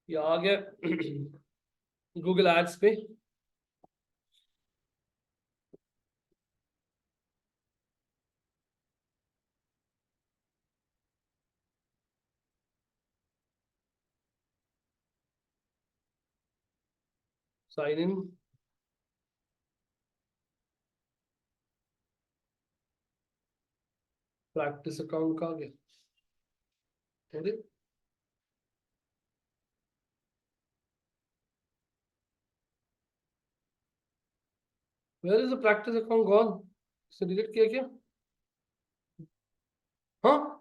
ये आ गया गूगल एड्स पे। साइन इन, प्रैक्टिस अकाउंट का आ गया। Where is the practice account gone? इसे डिलीट किया क्या? हाँ,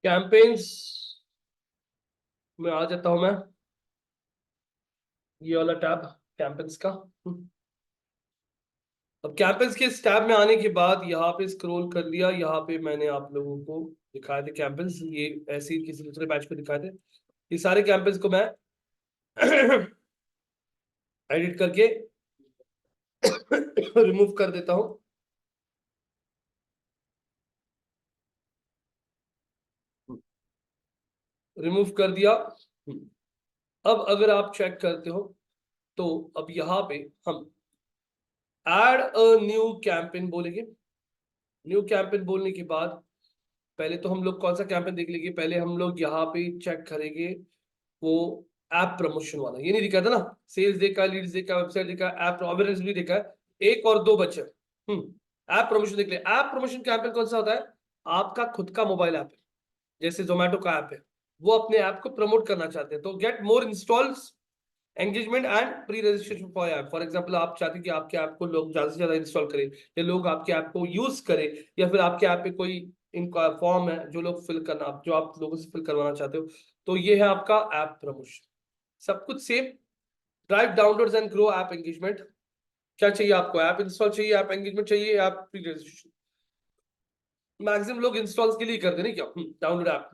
कैंपेन्स में आ जाता हूं मैं। ये वाला टैब कैंपेन्स का। अब कैंपेन्स के इस टैब में आने के बाद यहाँ पे स्क्रॉल कर लिया, यहाँ पे मैंने आप लोगों को दिखाए थे कैंपेन्स, ये ऐसे ही किसी दूसरे बैच को दिखाए थे। ये सारे कैंपेन्स को मैं एडिट करके रिमूव कर देता हूं। रिमूव कर दिया। अब अगर आप चेक करते हो तो अब यहाँ पे हम एड अ न्यू कैंपेन बोलेंगे। न्यू कैंपेन बोलने के बाद पहले तो हम लोग कौन सा कैंपेन देख लेंगे, पहले हम लोग यहाँ पे चेक करेंगे वो ऐप प्रमोशन वाला। ये नहीं दिखा था ना, सेल्स देखा, लीड्स देखा, वेबसाइट देखा, ऐप अवेयरनेस भी देखा है, एक और दो बचे। ऐप प्रमोशन देख ले। ऐप प्रमोशन कैंपेन कौन सा होता है? आपका खुद का मोबाइल ऐप है, जैसे जोमेटो का ऐप है, वो अपने ऐप को प्रमोट करना चाहते हैं, तो get more installs, engagement and pre registration for app. For example आप चाहते हैं कि आपके ऐप को लोग ज्यादा से ज्यादा इंस्टॉल करें, या लोग आपके ऐप को यूज करें, या फिर आपके ऐप पे कोई इनका फॉर्म है जो लोग फिल करना, जो आप लोगों से फिल करवाना चाहते हो, तो ये है आपका ऐप प्रमोशन। सब कुछ same. Drive downloads and grow app engagement. क्या चाहिए आपको? ऐप इंस्टॉल चाहिए, ऐप एंगेजमेंट चाहिए, ऐप प्री रजिस्ट्रेशन। मैक्सिमम लोग इंस्टॉल्स के लिए करते नहीं क्या, डाउनलोड ऐप।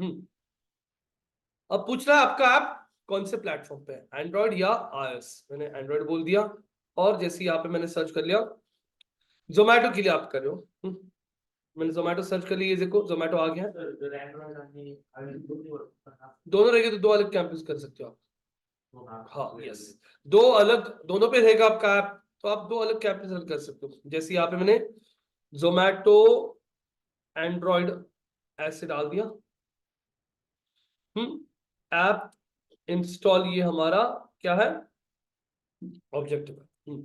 अब पूछ रहा है आपका ऐप कौन से प्लेटफॉर्म पे है, एंड्रॉइड या आईओएस। मैंने एंड्रॉइड बोल दिया, और जैसे यहाँ पे मैंने सर्च कर लिया, जोमेटो के लिए आप कर रहे हो, मैंने जोमेटो सर्च कर लिया, देखो जोमेटो आ गया। दोनों रहेंगे तो दो अलग कैंपस कर सकते हो आप। हाँ, यस, दो अलग, दोनों पे रहेगा आपका ऐप, तो आप दो अलग कैंपस रन कर सकते हो। जैसे यहाँ पे मैंने जोमेटो एंड्रॉइड ऐसे डाल दिया। ऐप इंस्टॉल, ये हमारा क्या है, ऑब्जेक्टिव है।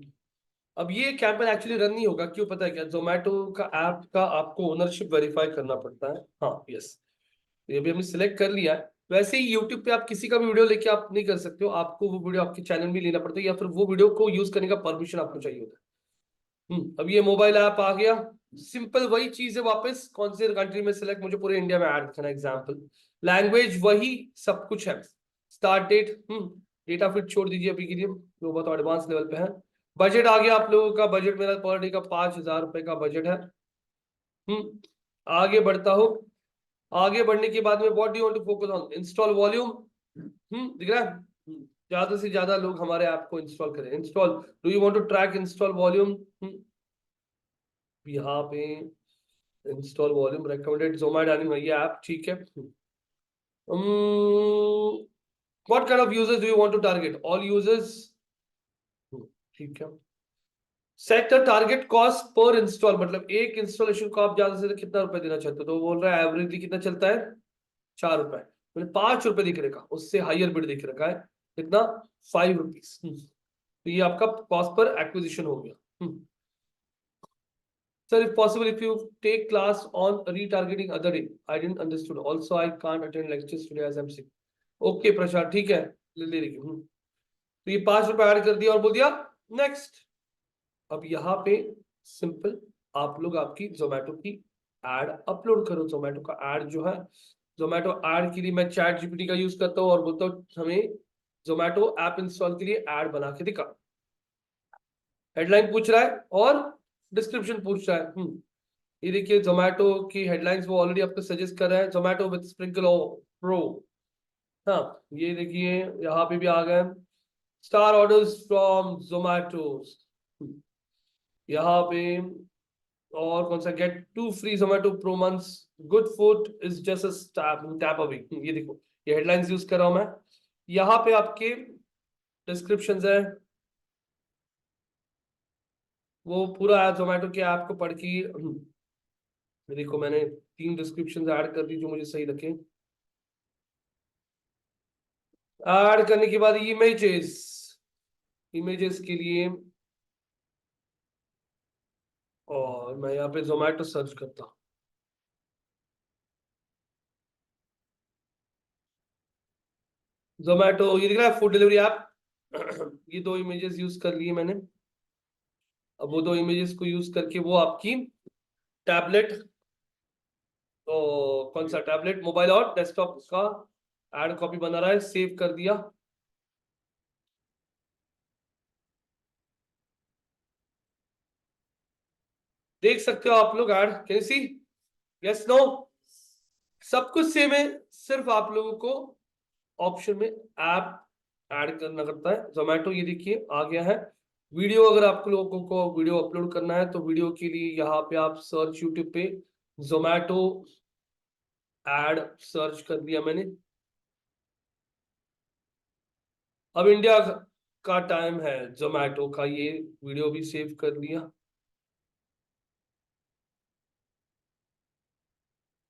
अब ये कैंपेन एक्चुअली रन नहीं होगा, क्यों पता है क्या? जोमेटो का ऐप का आपको ओनरशिप वेरीफाई करना पड़ता है। हाँ, यस, ये भी हमने सिलेक्ट कर लिया है। वैसे ही यूट्यूब पे आप किसी का भी वीडियो लेके आप नहीं कर सकते हो, आपको वो वीडियो आपके चैनल में लेना पड़ता है, या फिर वो वीडियो को यूज करने का परमिशन आपको चाहिए होता है। अब ये मोबाइल ऐप आ गया। सिंपल वही चीज है, वापस कौन से कंट्री में सिलेक्ट, मुझे पूरे इंडिया में ऐड करना एग्जाम्पल। लैंग्वेज वही, सब कुछ है। स्टार्ट डेट, डेटा फिट छोड़ दीजिए अभी के लिए, वो बहुत एडवांस लेवल पे है। बजट आ गया आप लोगों का, बजट मेरा पर डे का 5,000 रुपए का बजट है। आगे बढ़ता हूँ। आगे बढ़ने के बाद में what do you want to focus on, install volume. दिख रहा है? ज्यादा से ज्यादा लोग हमारे ऐप को इंस्टॉल करें। Install, do you want to track install volume. यहाँ पे इंस्टॉल वॉल्यूम रिकमेंडेड जोमेटो डालनी है ये ऐप, ठीक है। What kind of users do you want to target, all users, ठीक है। Set the target cost per install, मतलब एक इंस्टॉलेशन को आप ज्यादा से ज्यादा कितना रुपए देना चाहते हो, तो वो बोल रहा है एवरेजली कितना चलता है, 4 रुपए, मतलब 5 रुपए दिख रखा, उससे हाइयर बिड दिख रखा है कितना, 5 रुपीज। तो ये आपका कॉस्ट पर एक्विजिशन हो गया। Sir, if possible, if you take class on retargeting other day, I didn't understood. Also, I can't attend lectures today as I'm sick. Okay, प्रशांत, ठीक है, ले रही हूँ। तो ये 5 रुपए ऐड कर दिया और बोल दिया नेक्स्ट। अब यहाँ पे सिंपल आप लोग आपकी जोमेटो की एड अपलोड करो। जोमेटो का एड जो है, जोमेटो एड के लिए मैं चैट जीपीटी का यूज करता हूँ और बोलता हूँ हमें जोमेटो ऐप इंस्टॉल के लिए ऐड बना के दिखा। हेडलाइन पूछ रहा है और डिस्क्रिप्शन पूछ रहा है। ये देखिए जोमेटो की हेडलाइंस वो ऑलरेडी आपको सजेस्ट कर रहा है, जोमेटो विद स्प्रिंकल प्रो। हाँ, ये देखिए यहाँ पे भी आ गए स्टार ऑर्डर्स फ्रॉम जोमेटो। यहाँ पे और कौन सा, get 2 free Zomato pro months, good food is just tap away. ये देखो, ये हेडलाइंस यूज कर रहा हूं मैं। यहाँ पे आपके डिस्क्रिप्शंस है, वो पूरा जोमेटो के ऐप को पढ़ के देखो मैंने 3 डिस्क्रिप्शन ऐड कर दी जो मुझे सही लगे। ऐड करने के बाद इमेजेस, इमेजेस के लिए और मैं यहाँ पे जोमेटो सर्च करता हूँ। जोमेटो ये दिख रहा है, फूड डिलीवरी ऐप। ये 2 इमेजेस यूज कर लिए मैंने। अब वो 2 इमेजेस को यूज करके वो आपकी टैबलेट, तो कौन सा टैबलेट, मोबाइल और डेस्कटॉप का ऐड कॉपी बना रहा है, सेव कर दिया। देख सकते हो आप लोग ad, can see, yes no, सब कुछ सेम है, सिर्फ आप लोगों को ऑप्शन में ऐप ऐड करना करता है। जोमेटो ये देखिए आ गया है। वीडियो, अगर आप लोगों को वीडियो अपलोड करना है तो वीडियो के लिए यहाँ पे आप सर्च यूट्यूब पे जोमेटो ऐड सर्च कर दिया मैंने। अब इंडिया का टाइम है जोमेटो का, ये वीडियो भी सेव कर लिया।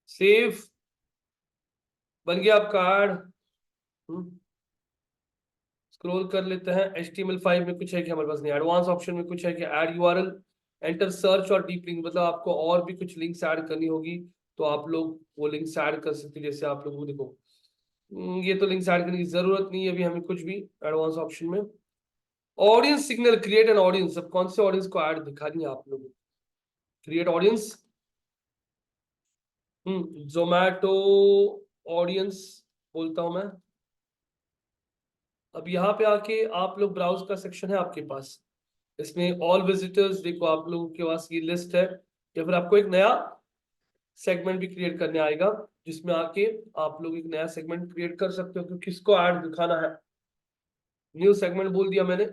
सेव बन गया आपका ऐड। स्क्रॉल कर लेते हैं, HTML5 में कुछ है कि हमारे पास नहीं, एडवांस ऑप्शन में कुछ है कि ऐड यूआरएल, एंटर सर्च और डीप लिंक, मतलब आपको और भी कुछ लिंक्स ऐड करनी होगी तो आप लोग वो लिंक्स ऐड कर सकते हैं। जैसे आप लोग को देखो, ये तो लिंक्स ऐड करने की जरूरत नहीं है अभी हमें कुछ भी, एडवांस ऑप्शन में। Audience signal, create an audience, अब कौन से ऑडियंस को ऐड दिखानी है आप लोगों को, क्रिएट ऑडियंस, जोमैटो ऑडियंस बोलता हूं मैं। अब यहाँ पे आके आप लोग ब्राउज का सेक्शन है आपके पास, इसमें ऑल विजिटर्स देखो, आप लोगों के पास ये लिस्ट है, या फिर आपको एक नया सेगमेंट भी क्रिएट करने आएगा जिसमें आके आप लोग एक नया सेगमेंट क्रिएट कर सकते हो कि किसको ऐड दिखाना है। न्यू सेगमेंट बोल दिया मैंने।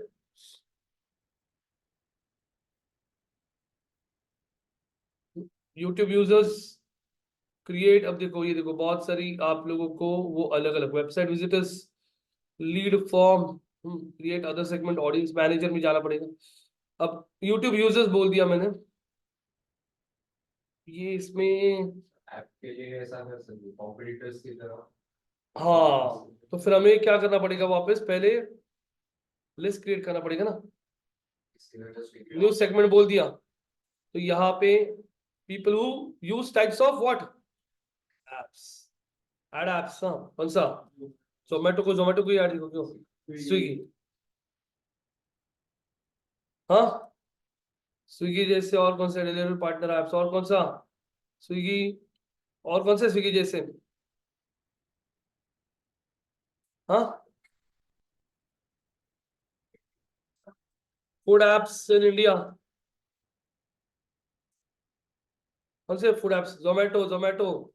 यूट्यूब यूजर्स क्रिएट, अब देखो ये देखो बहुत सारी आप लोगों को वो अलग अलग website visitors, lead form, create other segment, audience manager में जाना पड़ेगा। अब यूट्यूब यूजर्स बोल दिया मैंने, ये इसमें ऐप के लिए ऐसा कर सकते कॉम्पिटिटर्स की तरह। हाँ, तो फिर हमें क्या करना पड़ेगा, वापस पहले लिस्ट क्रिएट करना पड़ेगा ना। न्यू सेगमेंट बोल दिया, तो यहाँ पे people who use types of what apps, add apps. हाँ, कौन सा, जोमेटो को ही ऐड देखो, क्यों, स्विगी। हाँ, स्विगी जैसे और कौन से डिलीवरी पार्टनर एप्स, और कौन सा, स्विगी, और कौन से स्विगी जैसे, हाँ, फूड एप्स इन इंडिया, कौन से फूड एप्स, जोमेटो,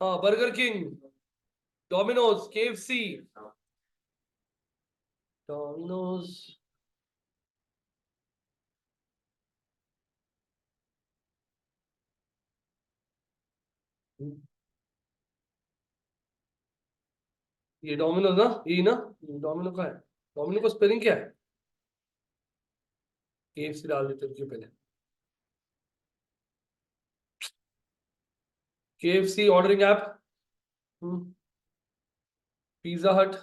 हाँ, burger king, Domino's, KFC, Domino's, ये डोमिनोज ना, यही ना, डोमिनो का है, डोमिनो का स्पेलिंग क्या है, KFC डाल देते हैं पहले, KFC ऑर्डरिंग ऐप, पिज्जा हट,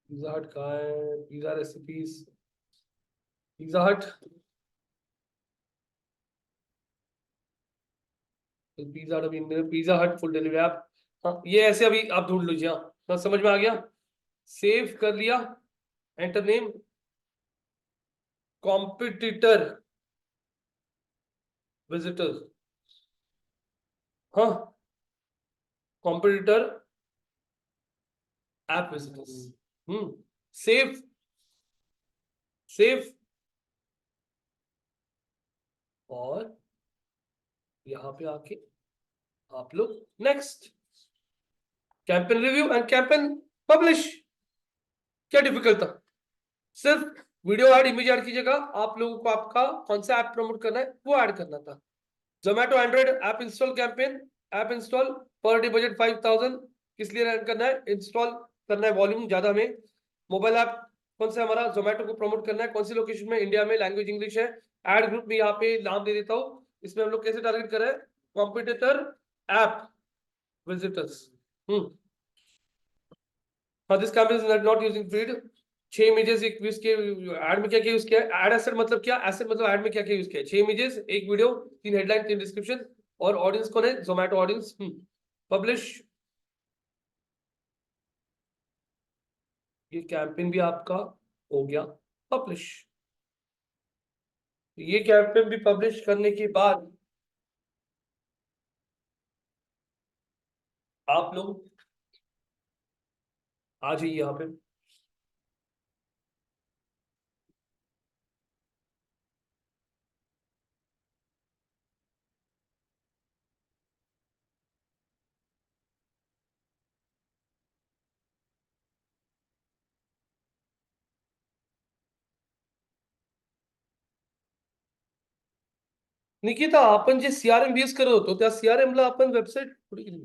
पिज्जा हट कहाँ है, पिज्जा रेसिपीज, पिज्जा हट, पिज्जा हट, पिज्जा हट फुल डिलीवरी ऐप। हाँ, ये ऐसे अभी आप ढूंढ लीजिए। हाँ, हाँ, समझ में आ गया, सेव कर लिया, एंटर नेम, कॉम्पिटिटर विजिटर्स, हाँ, competitor app visitors, safe safe, और यहां पे आके आप लोग next campaign review and campaign publish. क्या डिफिकल्ट था? सिर्फ वीडियो ऐड, इमेज ऐड की जगह आप लोगों को आपका कौन सा ऐप प्रमोट करना है वो ऐड करना था। Zomato Android app install campaign, app install per day budget 5000, किस लिए रन करना है? इंस्टॉल करना है, वॉल्यूम ज्यादा में। मोबाइल ऐप कौन सा हमारा? जोमेटो को प्रमोट करना है, कौन सी लोकेशन में? इंडिया में, लैंग्वेज इंग्लिश है। एड ग्रुप में यहाँ पे नाम दे देता हूँ, इसमें हम लोग कैसे टारगेट कर रहे हैं? Competitor app visitors. This campaign is not using feed. 6 images एक यूज किए। ऐड में क्या क्या यूज किया है? ऐड एसेट मतलब क्या? एसेट मतलब ऐड में क्या क्या यूज किया है? 6 इमेजेस, एक वीडियो, 3 हेडलाइन, 3 डिस्क्रिप्शन, और ऑडियंस कौन है? जोमेटो ऑडियंस। पब्लिश। ये कैंपेन भी आपका हो गया पब्लिश। ये कैंपेन भी पब्लिश करने के बाद आप लोग आ जाइए यहाँ पे। निकिता, आपण जे सीआरएम यूज करत होतो त्या सीआरएम ला आपण वेबसाईट कुठे गेली?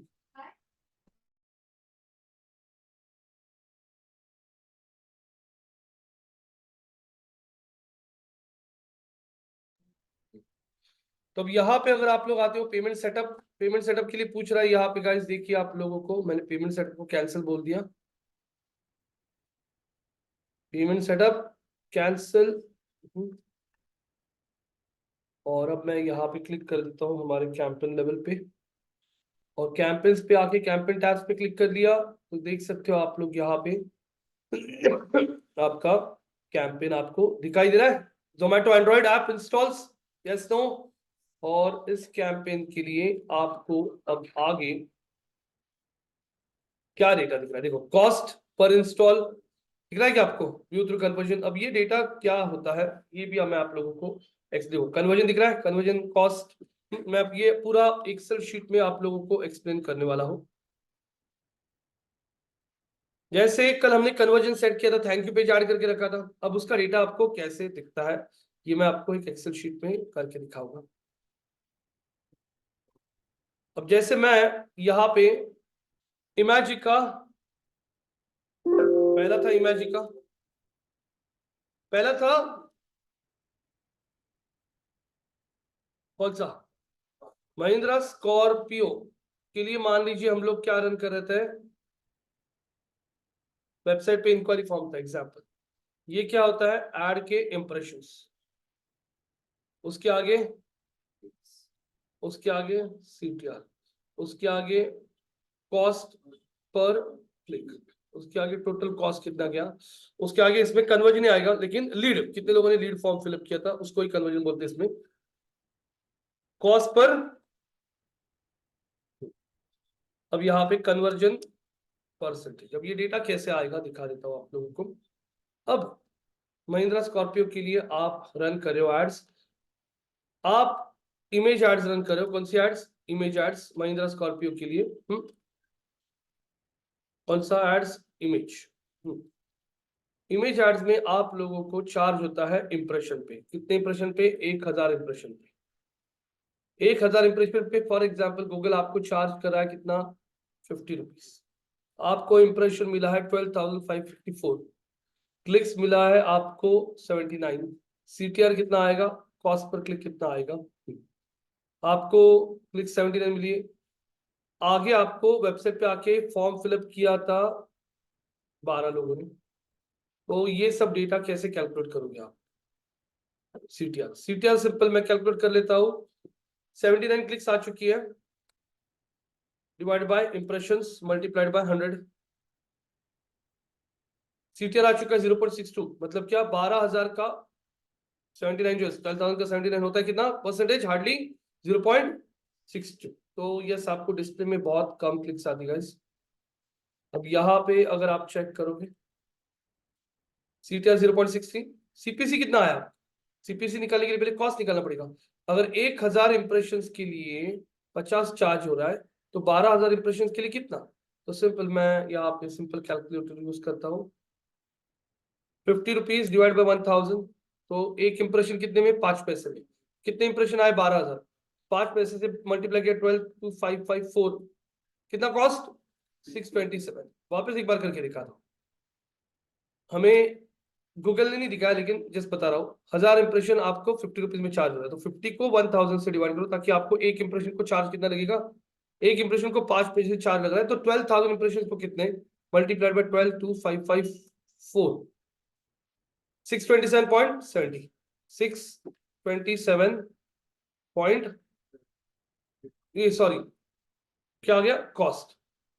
तो अब यहाँ पे अगर आप लोग आते हो पेमेंट सेटअप, पेमेंट सेटअप के लिए पूछ रहा है यहाँ पे। गाइस देखिए, आप लोगों को मैंने पेमेंट सेटअप को कैंसिल बोल दिया। Payment setup cancel. और अब मैं यहाँ पे क्लिक कर देता हूँ हमारे कैंपेन लेवल पे, और कैंपेन्स पे आके कैंपेन टैब्स पे क्लिक कर दिया तो देख सकते हो आप लोग यहाँ पे आपका कैंपेन आपको दिखाई दे रहा है। Zomato Android app installs, yes no. और इस कैंपेन के लिए आपको अब आगे क्या डेटा दिख रहा है? देखो, कॉस्ट पर इंस्टॉल दिख रहा है क्या आपको? View through conversion. अब ये डेटा क्या होता है ये भी मैं आप लोगों को देखो, कन्वर्जन दिख रहा है, कन्वर्जन कॉस्ट। मैं अब ये पूरा एक्सेल शीट में आप लोगों को एक्सप्लेन करने वाला हूं। जैसे कल हमने कन्वर्जन सेट किया था, थैंक यू पेज ऐड करके रखा था, अब उसका डेटा आपको कैसे दिखता है ये मैं आपको एक एक्सेल शीट में करके दिखाऊंगा। अब जैसे मैं यहाँ पे इमेजिका, पहला था इमेजिका, पहला था कौन सा? महिंद्रा स्कॉर्पियो के लिए मान लीजिए हम लोग क्या रन कर रहे थे, वेबसाइट पे इंक्वायरी फॉर्म था एग्जाम्पल। ये क्या होता है? ऐड के इंप्रेशंस, उसके आगे, उसके आगे सीटीआर, उसके आगे कॉस्ट पर क्लिक, उसके आगे टोटल कॉस्ट कितना गया, उसके आगे इसमें कन्वर्जन नहीं आएगा लेकिन लीड, कितने लोगों ने लीड फॉर्म फिलअप किया था उसको ही कन्वर्जन बोलते हैं इसमें। कॉस्ट पर, अब यहाँ पे कन्वर्जन परसेंटेज। अब ये डेटा कैसे आएगा दिखा देता हूं आप लोगों को। अब महिंद्रा स्कॉर्पियो के लिए आप रन कर रहे हो एड्स, आप इमेज एड्स रन कर रहे हो। कौन सी ads? Image ads Mahindra Scorpio के लिए। कौन सा एड्स? इमेज। इमेज एड्स में आप लोगों को चार्ज होता है इंप्रेशन पे। कितने इंप्रेशन पे? 1000 इंप्रेशन पे। 1000 इंप्रेशन पे फॉर एग्जाम्पल गूगल आपको चार्ज कर रहा है कितना? 50 रुपीज। आपको इंप्रेशन मिला है 12,554, क्लिक्स मिला है आपको 79, सीटीआर कितना आएगा? कॉस्ट पर क्लिक कितना आएगा? आपको क्लिक 79 मिली। आगे आपको वेबसाइट पे आके फॉर्म फिलअप किया था 12 लोगों ने, तो ये सब डेटा कैसे कैलकुलेट करोगे आप? सीटीआर, सीटीआर सिंपल मैं कैलकुलेट कर लेता हूं। 79 क्लिक्स आ चुकी है, divide by impressions multiplied by 100, CTR आ चुका है 0.62। मतलब क्या? 12,000 का 79 जो है 12,000 का 79 होता है कितना परसेंटेज? हार्डली 0.62। तो यस आपको डिस्प्ले में बहुत कम क्लिक्स आती गाइस। अब यहाँ पे अगर आप चेक करोगे CTR 0.63, CPC कितना आया? CPC निकालने के लिए पहले कॉस्ट निकालना पड़ेगा। अगर 1000 इंप्रेशन के लिए 50 चार्ज हो रहा है तो 12000 इंप्रेशन के लिए कितना? तो सिंपल मैं यहाँ पे सिंपल कैलकुलेटर यूज करता हूँ। 50 रुपीज डिवाइड बाई 1000, तो एक इंप्रेशन कितने में? 5 पैसे में। कितने इंप्रेशन आए? 12000। 5 पैसे से मल्टीप्लाई किया 12,2554, कितना कॉस्ट? 627। वापस एक बार करके दिखा दो। हमें गूगल ने नहीं दिखाया लेकिन जस्ट बता रहा हूँ, 1000 इंप्रेशन आपको 50 रुपीज में चार्ज हो रहा है, तो 50 को 1000 से डिवाइड करो ताकि आपको एक इंप्रेशन को चार्ज कितना लगेगा? एक इंप्रेशन को 5 पैसे से चार्ज लग रहा है, तो 12,000 इंप्रेशन को कितने मल्टीप्लाइड बाय 12,2554, 627.70, 627 पॉइंट, ये सॉरी क्या आ गया? कॉस्ट।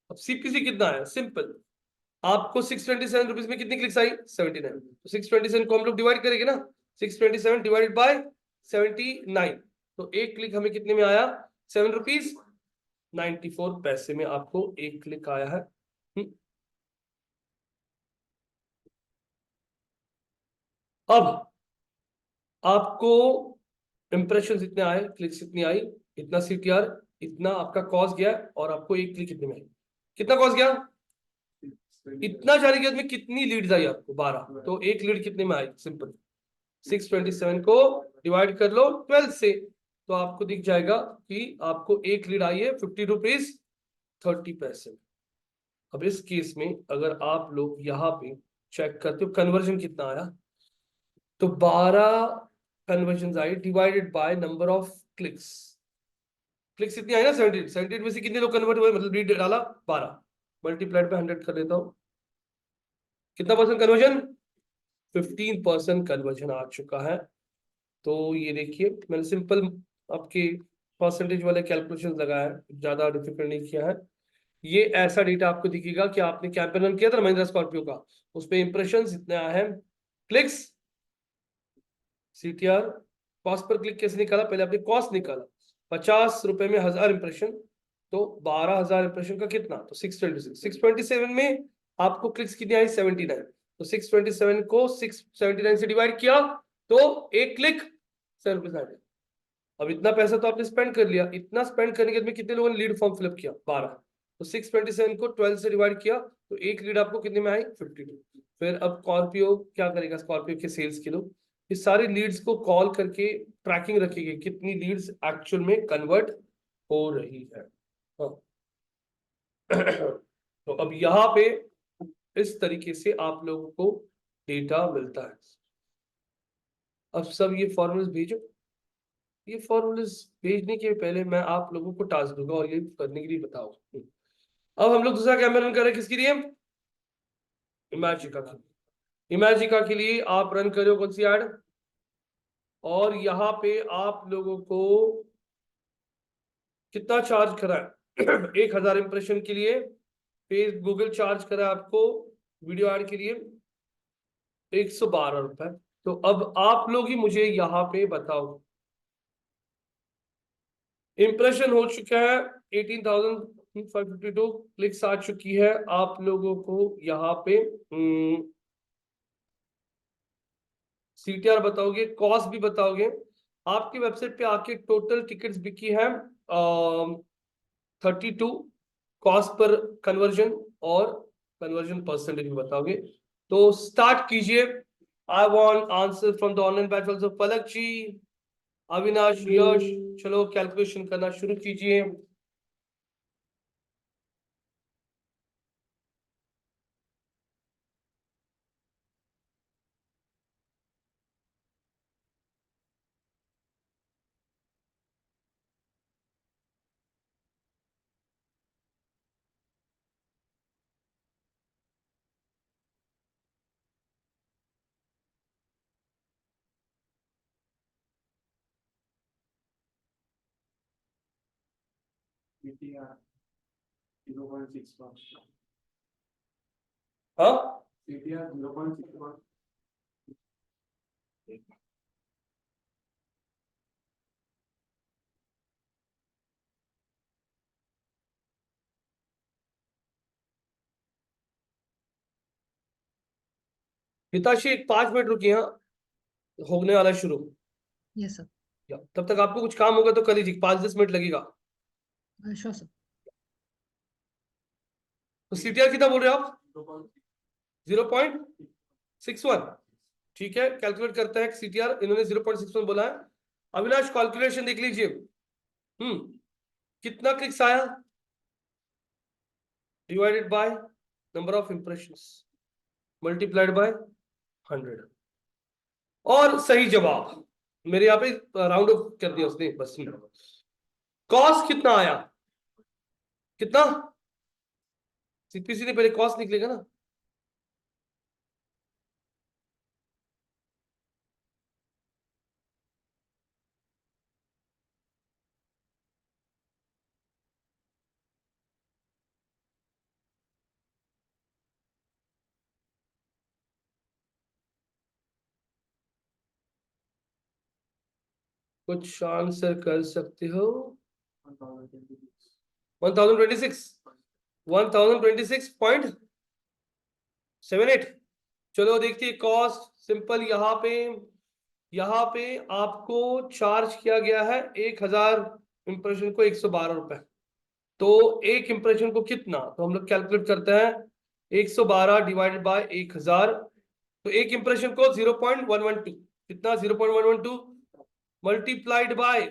अब सीपीसी कितना है? सिंपल, आपको 627 रुपीज में कितनी क्लिक्स आई? 79। तो 627 को हम लोग डिवाइड करेंगे ना, 627 डिवाइडेड बाय 79, तो एक क्लिक हमें कितने में आया? 7 रुपीज 94 पैसे में आपको एक क्लिक आया है। अब आपको इंप्रेशन इतने आए, क्लिक्स इतनी आई, इतना CTR, इतना आपका कॉस्ट गया, और आपको एक क्लिक कितने में आई? कितना कॉस्ट गया? इतना जाने के बाद में कितनी लीड्स आई आपको? 12। तो एक लीड कितने में आई? सिंपल 627 को डिवाइड कर लो 12 से, तो आपको दिख जाएगा कि आपको एक लीड आई है 50 रुपीज 30 पैसे। अब इस केस में अगर आप लोग यहाँ पे चेक करते हो कन्वर्जन कितना आया, तो 12 conversion I divided by number of clicks. Clicks इतनी आई ना 78, 78 में से कितने लोग कन्वर्ट हुए, मतलब लीड डाला 12, मल्टीप्लाइड पे 100 कर देता हूँ, कितना परसेंट कन्वर्जन? 15% कन्वर्जन आ चुका है। तो ये देखिए मैंने सिंपल आपके परसेंटेज वाले कैलकुलेशन लगाया है, ज्यादा डिफिकल्ट नहीं किया है। ये ऐसा डेटा आपको दिखेगा कि आपने कैंपेन रन किया था महिंद्रा स्कॉर्पियो का, उस पे इंप्रेशंस इतने आए हैं, clicks, CTR, cost per click कैसे निकाला? पहले आपने कॉस्ट निकाला, 50 रुपए में 1000 इंप्रेशन, तो 12000 इंप्रेशन का कितना? तो 627 में आपको क्लिक्स कितनी आई? 79, तो 627 को 679 से डिवाइड किया तो एक क्लिक 7 रुपीज आ गया। अब इतना पैसा तो आपने स्पेंड कर लिया, इतना स्पेंड करने के बाद में कितने लोगों ने लीड फॉर्म फिलअप किया? 12, तो 627 को 12 से डिवाइड किया तो एक लीड आपको कितने में आई? 52। फिर अब स्कॉर्पियो क्या करेगा? स्कॉर्पियो के सेल्स के लोग इस सारी लीड्स को कॉल करके ट्रैकिंग रखेंगे कितनी लीड्स एक्चुअल में कन्वर्ट हो रही है। हाँ। तो अब यहाँ पे इस तरीके से आप लोगों को डेटा मिलता है। अब सब ये फॉर्मूले भेजो। ये फॉर्मूले भेजने के पहले मैं आप लोगों को टास्क दूंगा और ये करने के लिए बताओ। अब हम लोग दूसरा कैमरा रन कर रहे हैं, किसके लिए? इमेजिका के लिए। इमेजिका के लिए आप रन करो कौन सी ऐड, और यहाँ पे आप लोगों को कितना चार्ज करा है? 1000 इंप्रेशन के लिए। फिर गूगल चार्ज करा आपको वीडियो ऐड के लिए 112 रुपए। तो अब आप लोग ही मुझे यहाँ पे बताओ, इंप्रेशन हो चुका है 18,552 क्लिक्स आ चुकी है आप लोगों को यहाँ पे। CTR बताओगे, कॉस्ट भी बताओगे। आपकी वेबसाइट पे आके टोटल टिकट्स बिकी है 32, कॉस्ट पर कन्वर्जन और कन्वर्जन परसेंटेज भी बताओगे। तो स्टार्ट कीजिए। I want answer from the online batch also. Palak ji, Avinash, Yash, चलो कैलकुलेशन करना शुरू कीजिए। CTR 0.61, हाँ, CTR 0.61, हिताशी एक 5 मिनट रुकिए, यहाँ होने वाला है शुरू। Yes sir. तब तक आपको कुछ काम होगा तो कर लीजिए, 5-10 मिनट लगेगा। Sure sir. तो सीटीआर कितना बोल रहे हो आप? 0.61। ठीक है, कैलकुलेट करते हैं सीटीआर। इन्होंने 0.61 बोला है। अविनाश कैलकुलेशन देख लीजिए। कितना क्लिक्स आया divided by number of impressions multiplied by 100। और सही जवाब मेरे यहाँ पे राउंड ऑफ कर दिया उसने बस। कॉस्ट कितना आया? कितना? सीपीसी ने पहले कॉस्ट निकलेगा ना। कुछ आंसर कर सकते हो? 1026.78। चलो देखिए, कॉस्ट सिंपल। यहाँ पे आपको चार्ज किया गया है 1000 इंप्रेशन को 112 रुपए। तो एक इंप्रेशन को कितना, तो हम लोग कैलकुलेट करते हैं 112 डिवाइडेड बाय 1000। तो एक इंप्रेशन को 0.112, कितना 0.112 multiplied by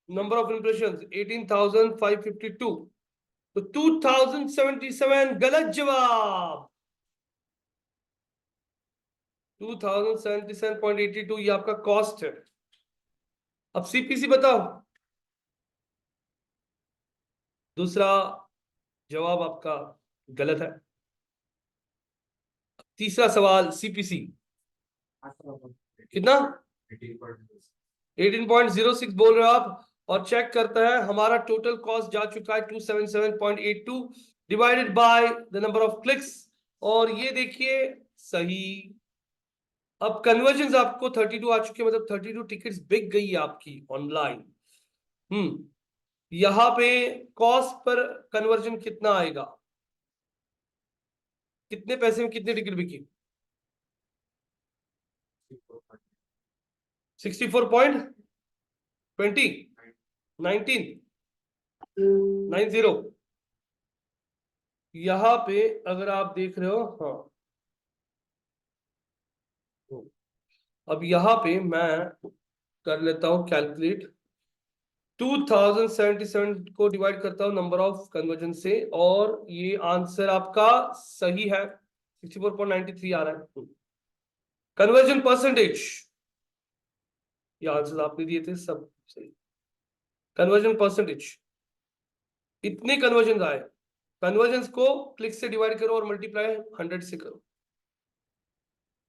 number of impressions 18,552, तो 2077। गलत जवाब। 2077.82 ये आपका कॉस्ट है। अब सीपीसी बताओ। दूसरा जवाब आपका गलत है। तीसरा सवाल सीपीसी कितना? 18.06 बोल रहे हो आप। और चेक करते हैं, हमारा टोटल कॉस्ट जा चुका है 277.82 divided by the number of clicks. और ये देखिए सही। अब कन्वर्जन आपको 32 आ चुके, मतलब 32 टिकट्स बिक गई है आपकी ऑनलाइन। यहां पे कॉस्ट पर कन्वर्जन कितना आएगा? कितने पैसे में कितने टिकट बिकी? 64.20 1990। यहां पे अगर आप देख रहे हो, हाँ, अब यहां पे मैं कर लेता हूं कैलकुलेट। 2077 को डिवाइड करता हूं नंबर ऑफ कन्वर्जन से, और ये आंसर आपका सही है। 64.93 आ रहा है। कन्वर्जन परसेंटेज, ये आंसर आपने दिए थे सब सही। कन्वर्जन परसेंटेज, इतने कन्वर्जन आए। कन्वर्जन को क्लिक से डिवाइड करो और मल्टीप्लाई 100 से करो।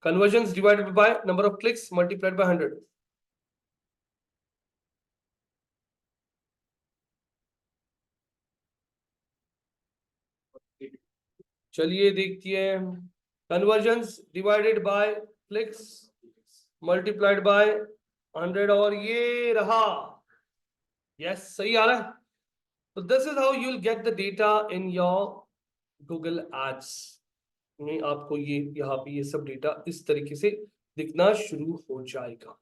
Conversion divided by number of clicks multiplied by 100। चलिए देखते हैं। Convergence divided by clicks multiplied by 100, और ये रहा। यस, सही आ रहा है। तो this is how you will get the data in your Google ads में। आपको ये यहाँ पे ये सब डेटा इस तरीके से दिखना शुरू हो जाएगा।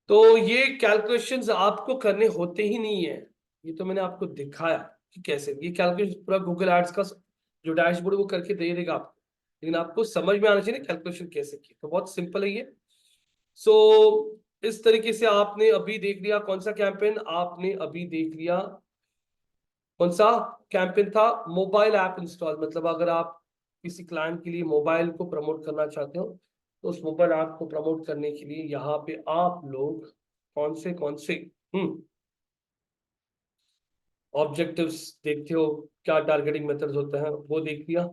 तो ये कैलकुलेशंस आपको करने होते ही नहीं है, ये तो मैंने आपको दिखाया कि कैसे। ये कैलकुलेशन पूरा गूगल एड्स का जो डैशबोर्ड वो करके दे देगा आपको, लेकिन आपको समझ में आना चाहिए ना कैलकुलेशन कैसे की। तो बहुत सिंपल है ये। सो इस तरीके से आपने अभी देख लिया कौन सा कैंपेन। आपने अभी देख लिया कौन सा कैंपेन था, मोबाइल ऐप इंस्टॉल। मतलब अगर आप किसी क्लाइंट के लिए मोबाइल को प्रमोट करना चाहते हो, तो उस मोबाइल ऐप को प्रमोट करने के लिए यहाँ पे आप लोग कौन से ऑब्जेक्टिव्स देखते हो, क्या टारगेटिंग मेथड्स होते हैं, वो देख लिया।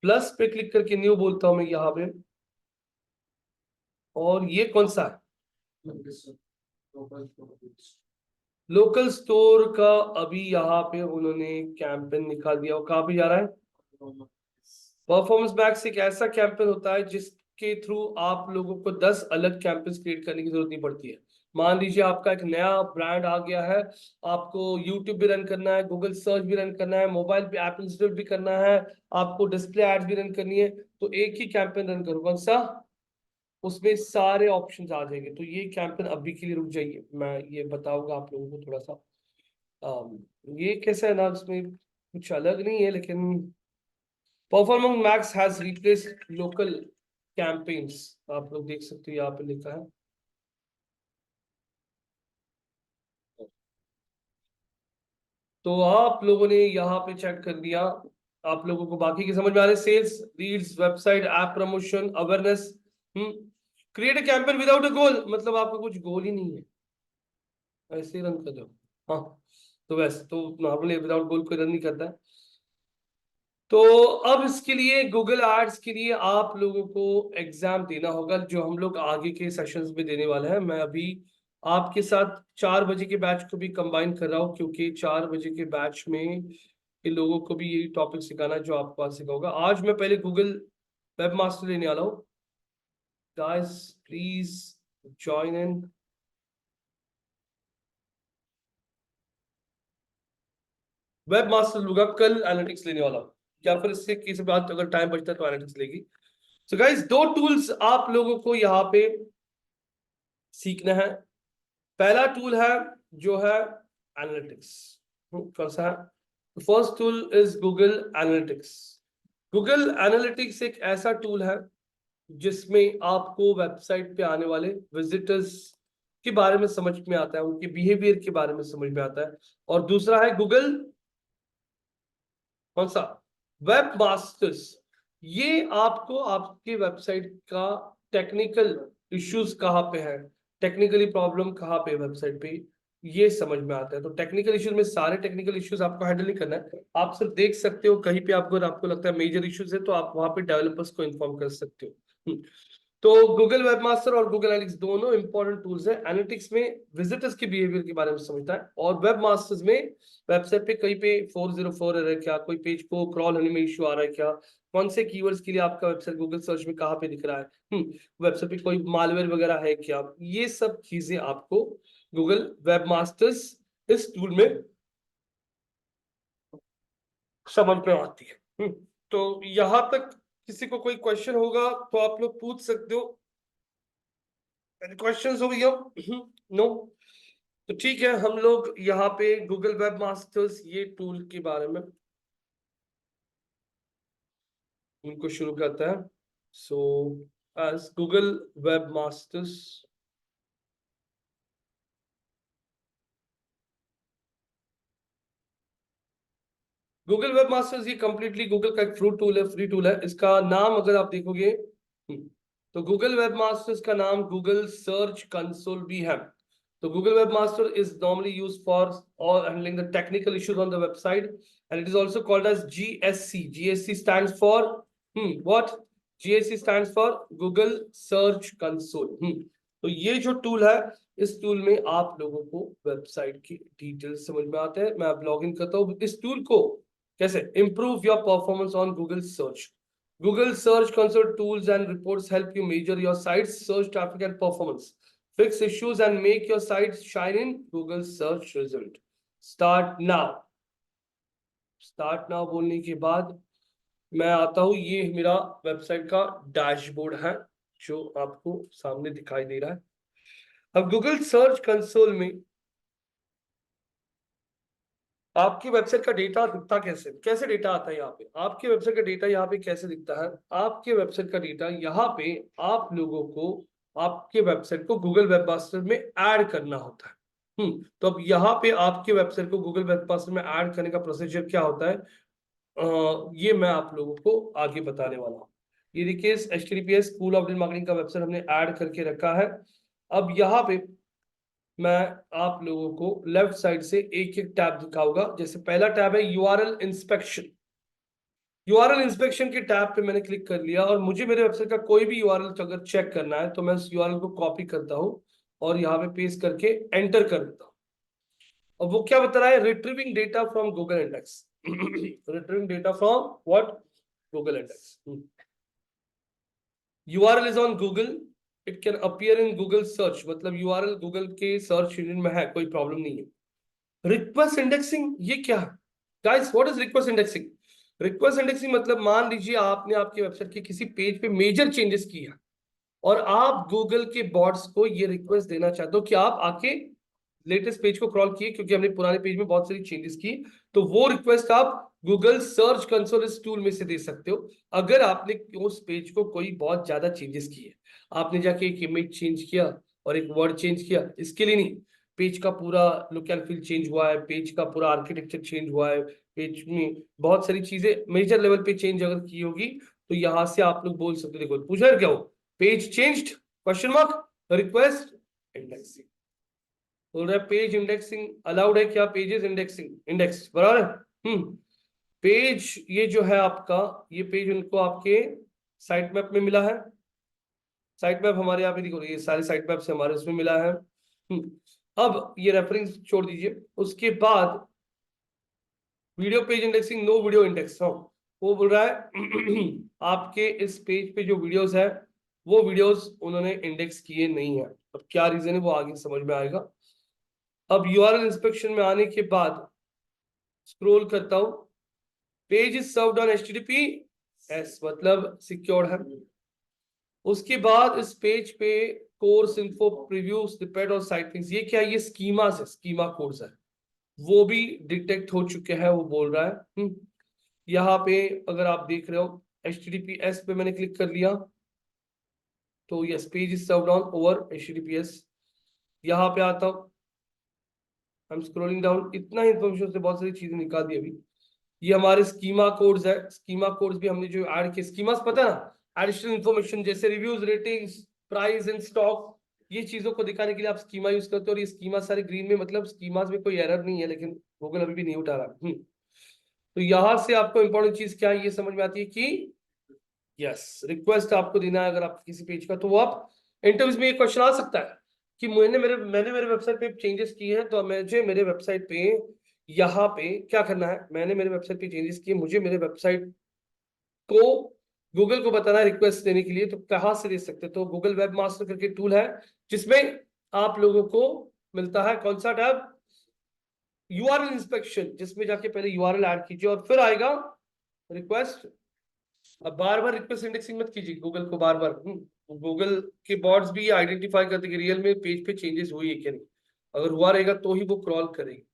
प्लस पे क्लिक करके न्यू बोलता हूं मैं यहाँ पे। और ये कौन सा है? लोकल स्टोर का अभी यहाँ पे उन्होंने कैंपेन निकाल दिया। और कहाँ पे जा रहा है? परफॉर्मेंस मैक्स एक ऐसा कैंपेन होता है जिसके थ्रू आप लोगों को 10 अलग कैंपेन्स क्रिएट करने की जरूरत नहीं पड़ती है। मान लीजिए आपका एक नया ब्रांड आ गया है, आपको यूट्यूब भी रन करना है, गूगल सर्च भी रन करना है, मोबाइल पे ऐप इंस्टॉल भी करना है, आपको डिस्प्ले एड्स भी रन करनी है, तो एक ही कैंपेन रन करो। कौन सा? उसमें सारे ऑप्शंस आ जाएंगे। तो ये कैंपेन अभी के लिए रुक जाइए, मैं ये बताऊंगा आप लोगों को थोड़ा सा। ये कैसा है ना, उसमें कुछ अलग नहीं है, लेकिन performance max has replaced local campaigns, आप लोग देख सकते हो यहाँ पे लिखा है। तो आप लोगों ने यहाँ पे चेक कर दिया, आप लोगों को बाकी की समझ में आ रही? Sales leads, website, app promotion, awareness. Create a campaign without a goal, मतलब आपका कुछ गोल ही नहीं है, ऐसे ही रन कर दो। हाँ, तो वैसे तो नॉर्मली विदाउट गोल कोई रन नहीं करता है। तो अब इसके लिए गूगल एड्स के लिए आप लोगों को एग्जाम देना होगा, जो हम लोग आगे के सेशंस में देने वाले हैं। मैं अभी आपके साथ 4 बजे के बैच को भी कंबाइन कर रहा हूँ, क्योंकि 4 बजे के बैच में इन लोगों को भी यही टॉपिक सिखाना है जो आपको आज सिखाऊंगा। आज मैं पहले गूगल वेब मास्टर लेने वाला हूँ। Guys please join in. Web master लूंगा, कल एनालिटिक्स लेने वाला हूँ, या फिर इससे किसी बात अगर टाइम बचता है तो एनालिटिक्स लेगी। सो गाइस, 2 टूल्स आप लोगों को यहाँ पे सीखना है। पहला टूल है जो है एनालिटिक्स। कौन सा है? First tool is Google analytics. Google analytics एक ऐसा टूल है जिसमें आपको वेबसाइट पे आने वाले विजिटर्स के बारे में समझ में आता है, उनके बिहेवियर के बारे में समझ में आता है। और दूसरा है गूगल, कौन सा? Web masters. ये आपको आपके वेबसाइट का टेक्निकल इश्यूज कहाँ पे है, टेक्निकली प्रॉब्लम कहाँ पे वेबसाइट पे, ये समझ में आता है। तो टेक्निकल इश्यूज में सारे टेक्निकल इश्यूज आपको हैंडल नहीं करना है, आप सिर्फ देख सकते हो कहीं पे आपको, आपको लगता है मेजर इश्यूज है तो आप वहां पे डेवलपर्स को इन्फॉर्म कर सकते हो। तो गूगल वेब मास्टर और गूगल एनालिटिक्स दोनों इंपॉर्टेंट टूल्स हैं। एनालिटिक्स में विजिटर्स के बिहेवियर के बारे में समझता है, और वेब मास्टर्स में वेबसाइट पे कहीं पे 404 एरर है क्या, कोई पेज को क्रॉल होने में इश्यू आ रहा है क्या, कौन से कीवर्ड्स के लिए आपका वेबसाइट गूगल सर्च में कहाँ पे दिख रहा है, वेबसाइट पे कोई मालवेयर वगैरह है क्या, ये सब चीजें आपको गूगल वेब मास्टर्स इस टूल में समझ में आती है। तो यहां तक किसी को कोई क्वेश्चन होगा तो आप लोग पूछ सकते हो। क्वेश्चंस हो गया? नो? तो ठीक है, हम लोग यहाँ पे गूगल वेब मास्टर्स ये टूल के बारे में उनको शुरू करता है। So as Google web masters, Google web masters ये कंप्लीटली गूगल का एक फ्री टूल है। इसका नाम अगर आप देखोगे, तो गूगल वेब मास्टर्स का नाम गूगल सर्च कंसोल भी है। तो Google web master is normally use for all handling the technical issues on the website, and it is also called as GSC. GSC stands for what? GSC stands for Google Search Console. तो ये जो tool है, इस tool में आप लोगों को website की डिटेल्स समझ में आते हैं। मैं अब लॉग इन करता हूँ। इस टूल को कैसे improve your performance on Google search. Google Search Console tools and reports help you measure your site's search traffic and performance, fix issues and make your site shine in Google search result. Start now. Start now बोलने के बाद मैं आता हूँ, ये मेरा website का dashboard है जो आपको सामने दिखाई दे रहा है। अब गूगल सर्च कंसोल में आपकी वेबसाइट का डेटा दिखता कैसे, कैसे डेटा आता है यहाँ पे, आपके वेबसाइट का डेटा यहाँ पे कैसे दिखता है? आपके वेबसाइट का डेटा यहाँ पे आप लोगों को आपके वेबसाइट को गूगल वेब मास्टर में ऐड करना होता है। तो अब यहाँ पे आपके वेबसाइट को गूगल वेब मास्टर में ऐड करने का प्रोसीजर क्या होता है, ये मैं आप लोगों को आगे बताने वाला हूँ। ये देखिए, HTTPS school of digital marketing का वेबसाइट हमने ऐड करके रखा है। अब यहाँ पे मैं आप लोगों को लेफ्ट साइड से एक एक टैब दिखाऊंगा। जैसे पहला टैब है यूआरएल इंस्पेक्शन। यूआरएल इंस्पेक्शन के टैब पे मैंने क्लिक कर लिया, और मुझे मेरे वेबसाइट का कोई भी यूआरएल अगर चेक करना है तो मैं उस यूआरएल को कॉपी करता हूँ और यहाँ पे पेस्ट करके एंटर कर देता हूँ। और वो क्या बता रहा है? Retrieving data from Google index. Retrieving data from what? Google index. URL is on Google. It can appear in Google search, मतलब यूआरएल गूगल के सर्च इंजन में है, कोई प्रॉब्लम नहीं है। रिक्वेस्ट इंडेक्सिंग ये क्या है guys? What is request indexing? Request indexing मतलब मान लीजिए आपने आपके वेबसाइट के किसी पेज पे मेजर चेंजेस किया और आप गूगल के बॉट्स को ये रिक्वेस्ट देना चाहते हो कि आप आके लेटेस्ट पेज को क्रॉल किए, क्योंकि हमने पुराने पेज में बहुत सारी चेंजेस की, तो वो रिक्वेस्ट आप गूगल सर्च कंसोल इस टूल में से दे सकते हो। अगर आपने उस पेज को कोई बहुत ज्यादा चेंजेस किए, आपने जाके एक इमेज चेंज किया और एक वर्ड चेंज किया, इसके लिए नहीं, पेज का पूरा लुक एंड फील चेंज हुआ है, पेज का पूरा आर्किटेक्चर चेंज हुआ है, पेज में बहुत सारी चीजें मेजर लेवल पे चेंज अगर की होगी, तो यहां से आप लोग बोल सकते हो, देखो पूछा क्या हो, page changed question mark request indexing. बोल रहा है पेज इंडेक्सिंग अलाउड है क्या? पेजेस इंडेक्सिंग इंडेक्स बराबर है। पेज ये जो है आपका, ये पेज उनको आपके साइट मैप में मिला है। साइट मैप हमारे यहाँ पे देखो, ये सारे साइट मैप से हमारे उसमें मिला है। अब ये रेफरेंस छोड़ दीजिए, उसके बाद video page indexing, no video index. हाँ, वो बोल रहा है आपके इस पेज पे जो वीडियोस है वो वीडियोस उन्होंने इंडेक्स किए नहीं है। अब क्या रीजन है वो आगे समझ में आएगा। अब यूआरएल इंस्पेक्शन में आने के बाद स्क्रॉल करता हूं, page is served on HTTPS मतलब सिक्योर्ड है। उसके बाद इस पेज पे कोर्स इन्फो प्रीव्यू स्निपेट और साइट लिंक्स, ये क्या है? ये स्कीमास है, स्कीमा कोड्स है, वो भी डिटेक्ट हो चुके हैं, वो बोल रहा है। यहाँ पे अगर आप देख रहे हो HTTPS पे मैंने क्लिक कर लिया तो yes page is served on over HTTPS। यहाँ पे आता हूँ, आई एम स्क्रॉलिंग डाउन, इतना इन्फॉर्मेशन से बहुत सारी चीजें निकाल दी अभी। ये हमारे स्कीमा कोड्स है, स्कीमा कोड्स भी हमने जो ऐड किए, स्कीमास पता है ना, एडिशनल इन्फॉर्मेशन जैसे reviews, ratings, price and stock, ये चीजों को दिखाने के लिए आप स्कीमा यूज करते हो। और ये स्कीमा सारे ग्रीन में, मतलब स्कीमास में कोई एरर नहीं है, लेकिन गूगल अभी भी नहीं उठा रहा। तो यहां से आपको इंपॉर्टेंट चीज क्या है ये समझ में आती है कि यस रिक्वेस्ट आपको देना है अगर आप किसी पेज का, तो वो आप इंटरव्यूज में ये क्वेश्चन आ सकता है कि मैंने मेरे वेबसाइट पे चेंजेस किए हैं, तो मुझे मेरे वेबसाइट पे यहाँ पे क्या करना है, मैंने मेरे वेबसाइट पे चेंजेस किए, मुझे मेरे वेबसाइट को गूगल को बताना है रिक्वेस्ट देने के लिए, तो कहाँ से दे सकते हैं? तो गूगल वेब मास्टर करके टूल है जिसमें आप लोगों को मिलता है कौन सा टैब? यूआरएल इंस्पेक्शन, जिसमें जाके पहले यूआरएल ऐड कीजिए और फिर आएगा रिक्वेस्ट। अब बार बार रिक्वेस्ट इंडेक्सिंग मत कीजिए गूगल को बार बार, गूगल के बॉट्स भी आइडेंटिफाई करते कि रियल में पेज पे चेंजेस हुई है क्या नहीं, अगर हुआ रहेगा तो ही वो क्रॉल करेगी।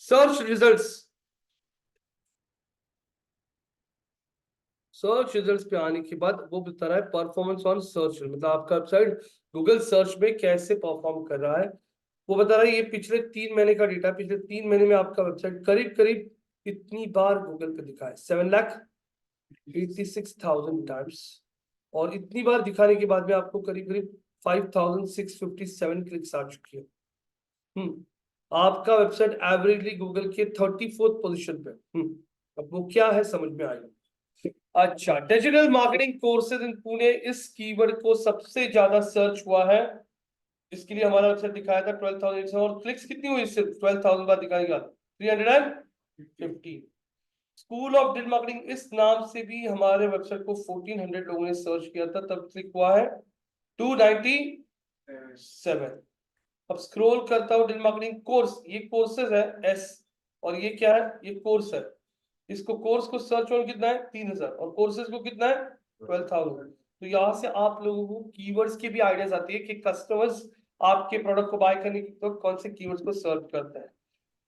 सर्च रिजल्ट्स, सर्च रिजल्ट्स पे आने के बाद वो बता रहा है परफॉर्मेंस ऑन सर्च, मतलब आपका वेबसाइट गूगल सर्च में कैसे परफॉर्म कर रहा है। वो बता रहा है ये पिछले 3 महीने का डेटा, पिछले 3 महीने में आपका वेबसाइट करीब करीब इतनी बार गूगल पे दिखा है, 7,86,000 टाइम्स, और इतनी बार दिखाने के बाद में आपको करीब करीब 5,657 क्लिक्स आ चुकी है। आपका वेबसाइट एवरेजली गूगल के 34th पोजीशन पे। अब वो क्या है समझ में आएगा। अच्छा, digital marketing courses in Pune, इस कीवर्ड को सबसे ज्यादा सर्च हुआ है, इसके लिए हमारा वेबसाइट दिखाया था 12,000, और क्लिक्स कितनी हुई सिर्फ 12,000 बार दिखाने के बाद 350। स्कूल ऑफ डिजिटल मार्केटिंग इस नाम से भी हमारे वेबसाइट को 1400 लोगों ने सर्च किया था, तब क्लिक हुआ है 297। अब स्क्रॉल करता हूँ, डिजिटल मार्केटिंग कोर्स, ये कोर्सेज है एस, और ये क्या है? ये कोर्स है। इसको कोर्स को सर्च ऑन कितना है? 3,000, और कोर्सेज को कितना है? 12,000। तो यहाँ से आप लोगों को कीवर्ड्स की भी आइडियाज आती है कि कस्टमर्स आपके प्रोडक्ट को बाय करने के वक्त कौन से कीवर्ड्स को सर्च करते हैं।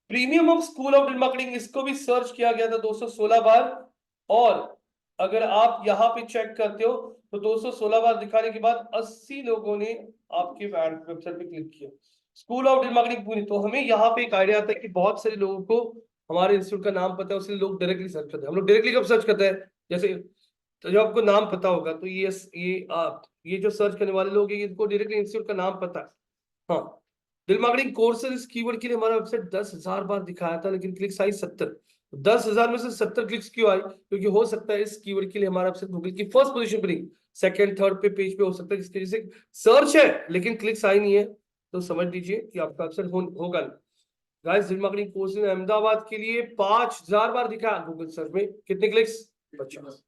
Premium of school of digital marketing, इसको भी सर्च किया गया था 216 बार, और अगर आप यहाँ पे चेक करते हो तो 216 बार दिखाने के बाद 80 लोगों ने आपके वेबसाइट पे क्लिक किया। स्कूल ऑफ डिजिटल मार्केटिंग पूरी, तो हमें यहाँ पे एक आइडिया आता है कि बहुत सारे लोगों को हमारे इंस्टीट्यूट का नाम पता है, उसलिए लोग डायरेक्टली सर्च करते हैं। हम लोग डायरेक्टली कब सर्च करते हैं? जैसे तो जब आपको नाम पता होगा तो ये जो सर्च करने वाले लोग हैं इनको डायरेक्टली इंस्टीट्यूट का नाम पता है। हाँ, डिजिटल मार्केटिंग कोर्सेज इस कीवर्ड के लिए हमारा वेबसाइट 10,000 बार दिखाया था, लेकिन क्लिक्स आई 70। 10,000 में से 70 क्लिक्स क्यों आई? क्योंकि हो सकता है इस कीवर्ड के लिए हमारा वेबसाइट गूगल की फर्स्ट पोजीशन पर नहीं, सेकंड थर्ड पे पेज पे हो सकता है, जिसकी वजह से सर्च है लेकिन क्लिक्स आई नहीं है, तो समझ लीजिए कि आपका वेबसाइट होगा नहीं। गाइस, डिजिटल मार्केटिंग कोर्स ने अहमदाबाद के लिए 5,000 बार दिखा गूगल सर्च में, कितने क्लिक्स? 50।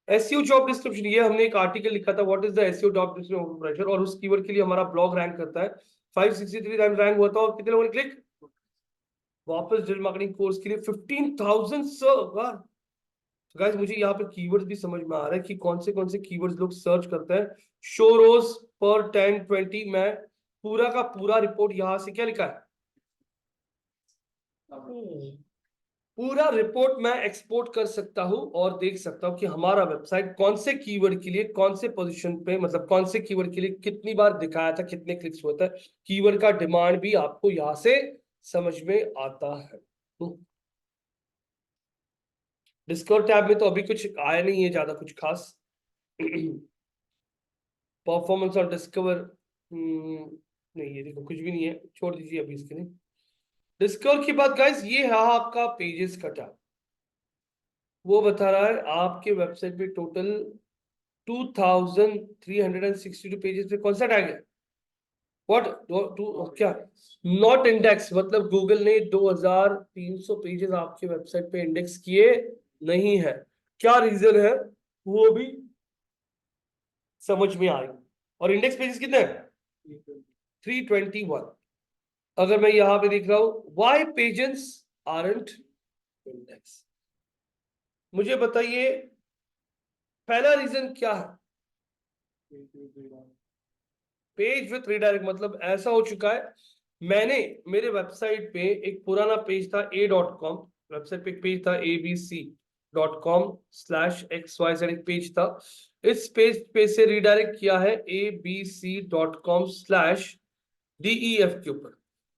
एसईओ जॉब डिस्क्रिप्शन, ये हमने एक आर्टिकल लिखा था what is the SEO job description of fresher, और उस कीवर्ड के लिए हमारा ब्लॉग रैंक करता है 563 टाइम रैंक हुआ था, और कितने लोगों ने क्लिक, वापस डिजिटल मार्केटिंग कोर्स के लिए 15,000 सर। तो गाइस मुझे यहाँ पे कीवर्ड्स भी समझ में आ रहा है कि कौन से कीवर्ड्स लोग सर्च करते हैं। शो रोज पर 10-20, मैं पूरा का पूरा रिपोर्ट यहाँ से क्या लिखा है, पूरा रिपोर्ट मैं एक्सपोर्ट कर सकता हूं और देख सकता हूं कि हमारा वेबसाइट कौन से कीवर्ड के लिए कौन से पोजीशन पे, मतलब कौन से कीवर्ड के लिए कितनी बार दिखाया था, कितने क्लिक्स होता है। कीवर्ड का डिमांड भी आपको यहां से समझ में आता है। डिस्कवर टैब में तो अभी कुछ आया नहीं है ज्यादा कुछ खास। परफॉर्मेंस और डिस्कवर, नहीं ये देखो कुछ भी नहीं है, छोड़ दीजिए अभी इसके लिए। डिस्कवर की बात गाइस, ये है आपका पेजेस का टैब, वो बता रहा है आपके वेबसाइट पे टोटल 2362 पेजेस पे कौन सा टैग है, व्हाट टू क्या, नॉट इंडेक्स, मतलब गूगल ने 2300 पेजेस आपके वेबसाइट पे इंडेक्स किए नहीं है। क्या रीजन है वो भी समझ में आएगा। और इंडेक्स पेजेस कितने हैं, 321। अगर मैं यहां पे देख रहा हूं व्हाई पेजेस आरंट इंडेक्स, मुझे बताइए पहला रीजन क्या है। पेज विथ रीडायरेक्ट, मतलब ऐसा हो चुका है, मैंने मेरे वेबसाइट पे एक पुराना पेज था a.com, वेबसाइट पे एक पेज था abc.com/xyz, एक पेज था। इस पेज पे से रीडायरेक्ट किया है abc.com/def के ऊपर।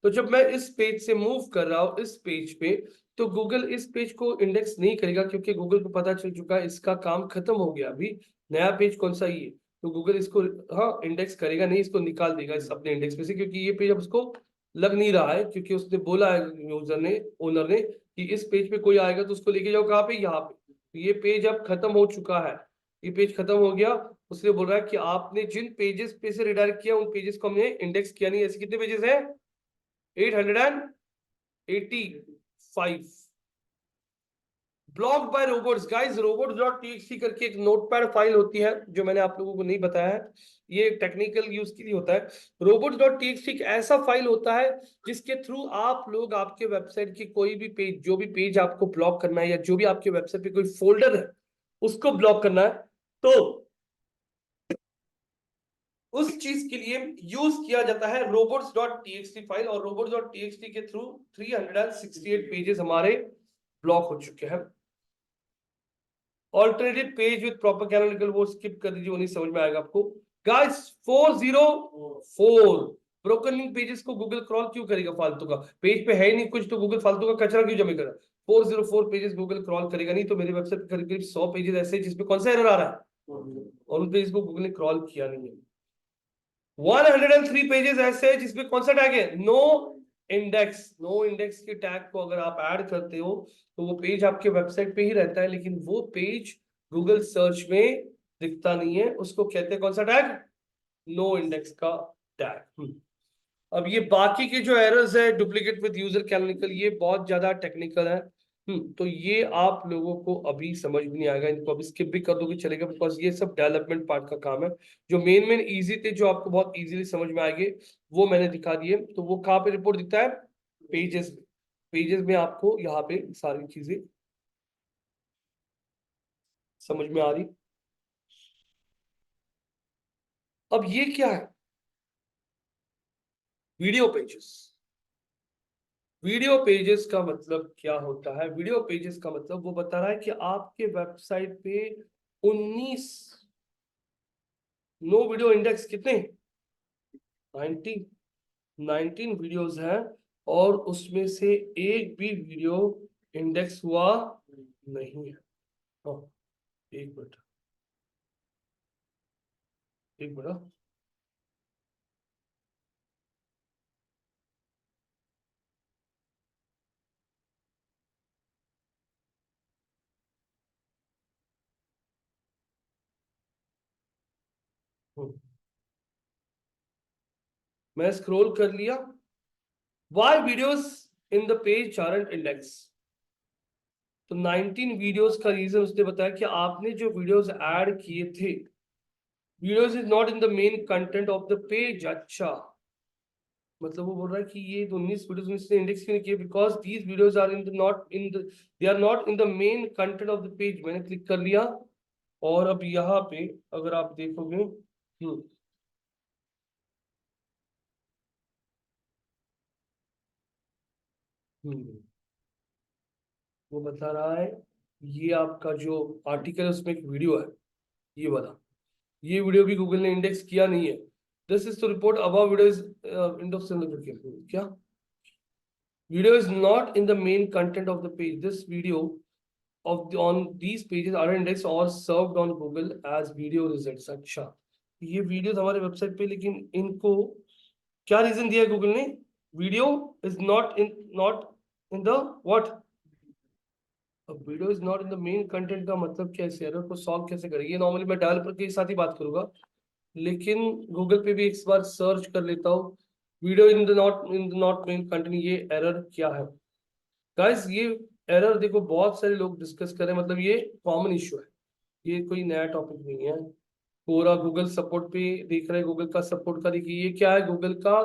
तो जब मैं इस पेज से मूव कर रहा हूं इस पेज पे, तो गूगल इस पेज को इंडेक्स नहीं करेगा, क्योंकि गूगल को पता चल चुका है इसका काम खत्म हो गया, अभी नया पेज कौन सा ये, तो गूगल इसको हाँ इंडेक्स करेगा नहीं, इसको निकाल देगा इस अपने इंडेक्स में से, क्योंकि ये पेज अब उसको लग नहीं रहा है, क्योंकि उसने बोला है यूजर ने, ओनर ने, कि इस पेज पे कोई आएगा तो उसको लेके जाओ कहाँ पे, यहाँ पे। तो ये पेज अब खत्म हो चुका है, ये पेज खत्म हो गया। उसने बोल रहा है कि आपने जिन पेजेस पे से रिडायरेक्ट किया उन पेजेस को हमने इंडेक्स किया नहीं। ऐसे कितने पेजेस हैं, 885। Block bye robots guys, robots.txt करके एक नोटपैड फाइल होती है, जो मैंने आप लोगों को नहीं बताया है, ये टेक्निकल यूज के लिए होता है। robots.txt एक ऐसा फाइल होता है जिसके थ्रू आप लोग आपके वेबसाइट की कोई भी पेज, जो भी पेज आपको ब्लॉक करना है, या जो भी आपके वेबसाइट पे कोई फोल्डर है उसको ब्लॉक करना है, तो उस चीज के लिए यूज किया जाता है robots.txt फाइल। और robots.txt के थ्रू 368 पेजेस हमारे ब्लॉक हो चुके हैं। Alternative page with proper canonical, वो स्किप कर दीजिए, वो नहीं समझ में आएगा आपको। गाइस 404 ब्रोकन लिंक पेजेस को गूगल क्रॉल क्यों करेगा, फालतू का पेज पे है ही नहीं कुछ, तो गूगल फालतू का कचरा क्यों जमा करेगा। 404 पेजेस गूगल क्रॉल करेगा नहीं, तो मेरे वेबसाइट पे करीब करीब 100 पेजेस ऐसे हैं जिसपे कौन सा एरर आ रहा है, और उन पेज को गूगल ने क्रॉल किया नहीं है। 103 पेजेस ऐसे हैं जिसमें कौन सा टैग है, नो इंडेक्स। नो इंडेक्स के टैग को अगर आप ऐड करते हो तो वो पेज आपके वेबसाइट पे ही रहता है, लेकिन वो पेज गूगल सर्च में दिखता नहीं है, उसको कहते हैं कौन सा टैग, नो इंडेक्स का टैग। अब ये बाकी के जो एरर्स है, डुप्लीकेट विद यूजर कैनोनिकल, ये बहुत ज्यादा टेक्निकल है। तो ये आप लोगों को अभी समझ में नहीं आएगा, इनको अभी स्किप भी कर दोगे चलेगा, बिकॉज ये सब डेवलपमेंट पार्ट का काम है। जो मेन मेन इजी थे, जो आपको बहुत इजीली समझ में आएंगे, वो मैंने दिखा दिए। तो वो कहाँ पे रिपोर्ट दिखता है, पेजेस में। पेजेस में आपको यहाँ पे सारी चीजें समझ में आ रही। अब ये क्या है, वीडियो पेजेस। वीडियो पेजेस का मतलब क्या होता है, वीडियो पेजेस का मतलब वो बता रहा है कि आपके वेबसाइट पे 19 नो वीडियो इंडेक्स कितने, 19 वीडियोस हैं, और उसमें से एक भी वीडियो इंडेक्स हुआ नहीं है। हाँ, एक मिनट, एक मिनट, मैं स्क्रॉल कर लिया, why videos in the page aren't index. तो 19 वीडियोस का रीजन उसने बताया कि आपने जो वीडियोस ऐड किए थे, videos is not in the main content of the page. अच्छा, मतलब वो बोल रहा है कि ये 19 वीडियोस उसने इंडेक्स क्यों नहीं किए, because these videos are in the not in the they are not in the main content of the page. मैंने क्लिक कर लिया और अब यहाँ पे अगर आप देखोगे, वो बता रहा है ये आपका जो आर्टिकल है उसमें एक वीडियो है, ये वाला, ये वीडियो भी गूगल ने इंडेक्स किया नहीं है। This is to report above video is index क्या, video is not in the main content of the page, this video of the, on these pages are indexed or served on Google as video results। अच्छा, ये videos हमारे website पे, लेकिन इनको क्या reason दिया है गूगल ने, video is not in the what, अब video is not in the main content का मतलब क्या है, एरर को सॉल्व कैसे करेंगे। नॉर्मली मैं डेवलपर के साथ ही बात करूंगा, लेकिन गूगल पे भी एक बार सर्च कर लेता हूँ, video in the not main content, ये एरर क्या है। गाइस ये एरर देखो बहुत सारे लोग डिस्कस करें, मतलब ये कॉमन इशू है, ये कोई नया टॉपिक नहीं है। पूरा गूगल सपोर्ट पे देख रहे हैं, गूगल का सपोर्ट का देखिए, ये क्या है, गूगल का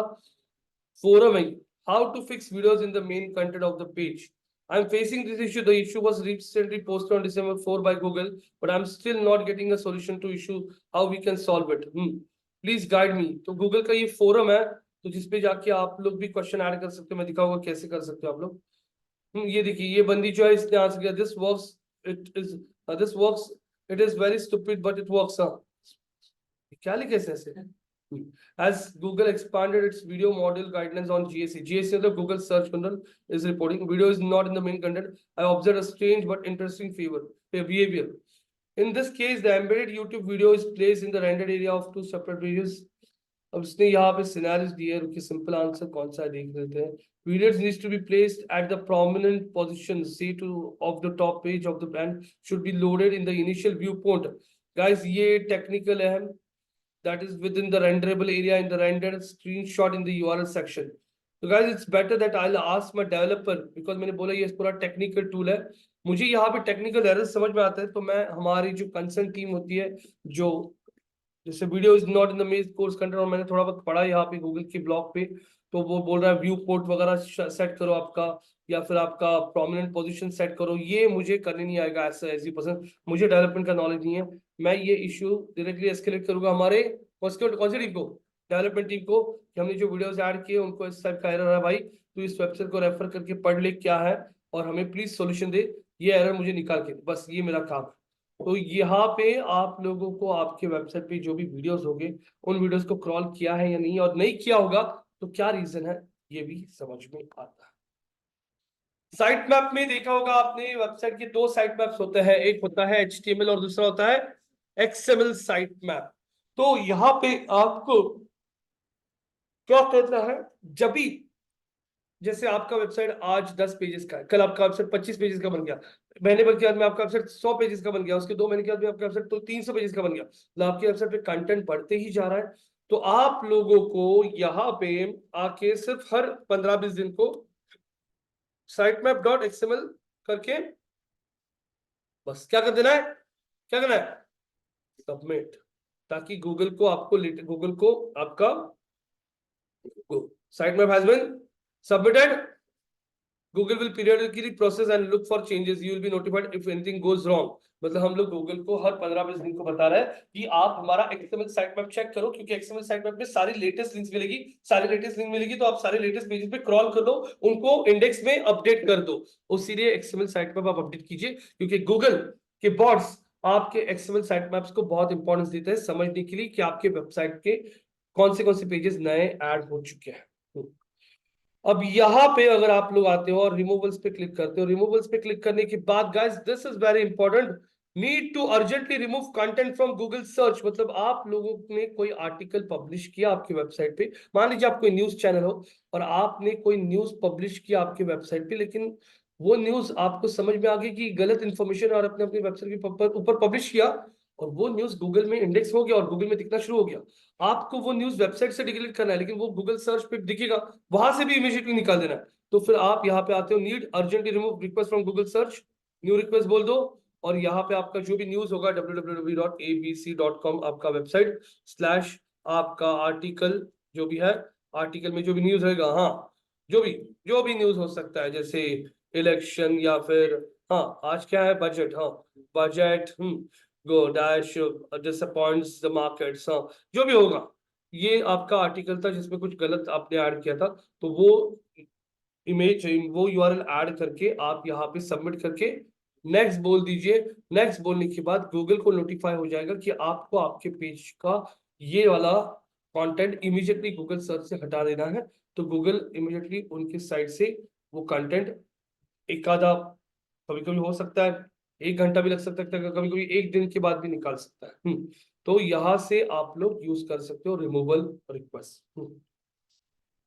फोरम है, how to fix videos in the main content of the page. I am facing this issue, the issue was recently posted on December 4 by Google, but I'm still not getting a solution to issue, how we can solve it, please guide me. तो Google का ये forum है, तो जिसपे जाके आप लोग भी क्वेश्चन ऐड कर सकते हो, मैं दिखाऊंगा कैसे कर सकते हो आप लोग। ये देखिए, ये बंदी जो है इसने आंसर किया, this works it is very stupid but it works. क्या लिखे ऐसे, as Google expanded its video model guidelines on GSC, the Google search model is reporting video is not in the main content, I observed a strange but interesting behavior. In this case, the embedded YouTube video is placed in the rendered area of two separate videos। अब इसने यहाँ पे scenarios दिए हैं, रुकिए simple answer कौन सा है देख लेते हैं। Videos needs to be placed at the prominent position, say to of the top page of the brand, should be loaded in the initial viewport। Guys ये टेक्निकल है, that is within the renderable area in the rendered screenshot in the URL section। So guys it's better that I'll ask my developer, because मैंने बोला ये पूरा technical tool है, मुझे यहाँ पे टेक्निकल एरर समझ में आता है, तो मैं हमारी जो कंसर्न टीम होती है, जो जैसे video is not in the main course content, और मैंने थोड़ा बहुत पढ़ा यहाँ पे गूगल के ब्लॉग पे, तो वो बोल रहा है व्यू पोर्ट वगैरह सेट करो आपका, या फिर आपका प्रोमिनेंट पोजीशन सेट करो, ये मुझे करने नहीं आएगा ऐसा ऐसी पसंद, मुझे डेवलपमेंट का नॉलेज नहीं है। मैं ये इशू डायरेक्टली एस्केलेट करूंगा हमारे कौन सी टीम को, डेवलपमेंट टीम को, कि हमने जो वीडियोस ऐड किए उनको इस टाइप का एरर है भाई, तो इस वेबसाइट को रेफर करके पढ़ ले क्या है, और हमें प्लीज सोल्यूशन दे, ये एरर मुझे निकाल के, बस ये मेरा काम है। तो यहाँ पे आप लोगों को आपके वेबसाइट पे जो भी वीडियोस होंगे, उन वीडियोस को क्रॉल किया है या नहीं, और नहीं किया होगा तो क्या रीजन है, ये भी समझ में आता है। साइट मैप में देखा होगा आपने, वेबसाइट के दो साइट मैप्स होते हैं, एक होता है HTML और दूसरा होता है XML साइट मैप। तो यहाँ पे आपको क्या करना है, जब भी जैसे आपका वेबसाइट आज 10 पेजेस का है, कल आपका वेबसाइट 25 पेजेस का बन गया, महीने भर के बाद में आपका वेबसाइट 100 पेजेस का बन गया, उसके 2 महीने के बाद में आपका वेबसाइट तो 300 पेजेस का बन गया, तो आपके वेबसाइट पे कंटेंट बढ़ते ही जा रहा है। तो आप लोगों को यहाँ पे आके सिर्फ हर 15-20 दिन को sitemap.xml करके बस क्या कर देना है, क्या करना है, सबमिट, ताकि गूगल को आपका sitemap has been submitted। Google will periodically process and look for changes, you will be notified if anything goes wrong। मतलब हम लोग गूगल को हर 15-20 दिन को बता रहे हैं कि आप हमारा XML साइट मैप चेक करो, क्योंकि XML साइट मैप में सारी लेटेस्ट लिंक्स मिलेगी, तो आप सारे लेटेस्ट पेजेस पे क्रॉल कर दो, उनको इंडेक्स में अपडेट कर दो, उसीलिए XML साइट मैप आप अपडेट कीजिए, क्योंकि गूगल के बॉट्स आपके XML साइट मैप्स को बहुत इंपॉर्टेंस देते हैं समझने के लिए कि आपके वेबसाइट के कौन से पेजेस नए ऐड हो चुके हैं। अब यहाँ पे अगर आप लोग आते हो और रिमूवल्स पे क्लिक करते हो, रिमूवल्स पे क्लिक करने के बाद guys this is very important, need to urgently remove content from Google search. मतलब आप लोगों ने कोई आर्टिकल पब्लिश किया आपकी वेबसाइट पे, मान लीजिए आप कोई न्यूज चैनल हो और आपने कोई न्यूज पब्लिश किया आपकी वेबसाइट पे, लेकिन वो न्यूज आपको समझ में आ गई कि गलत इंफॉर्मेशन और अपने अपनी वेबसाइट के ऊपर पब्लिश किया, और वो न्यूज गूगल में इंडेक्स हो गया और गूगल में दिखना शुरू हो गया। आपको वो न्यूज वेबसाइट से डिलीट करना है, लेकिन वो गूगल सर्च पे दिखेगा, वहां से भी इमीडिएटली निकाल देना है। तो फिर आप यहाँ पे आते हो, need urgently remove request from Google search, new request बोल दो, और यहाँ पे आपका जो भी न्यूज होगा www.abc.com आपका वेबसाइट / आपका आर्टिकल जो भी है, आर्टिकल में जो भी न्यूज रहेगा, हाँ जो भी न्यूज हो सकता है, जैसे इलेक्शन या फिर हाँ आज क्या है बजट, हाँ budget go dash disappoints the markets, हाँ जो भी होगा, ये आपका आर्टिकल था जिसमें कुछ गलत आपने ऐड किया था, तो वो इमेज वो यूआरएल ऐड करके आप यहाँ पे सबमिट करके नेक्स्ट बोल दीजिए। नेक्स्ट बोलने के बाद गूगल को नोटिफाई हो जाएगा कि आपको आपके पेज का ये वाला कंटेंट इमीडिएटली गूगल सर्च से हटा देना है, तो गूगल इमीडिएटली उनके साइड से वो कंटेंट एक आधा, कभी कभी हो सकता है 1 घंटा भी लग सकता है, कभी कभी 1 दिन के बाद भी निकाल सकता है। तो यहाँ से आप लोग यूज कर सकते हो रिमूवल रिक्वेस्ट।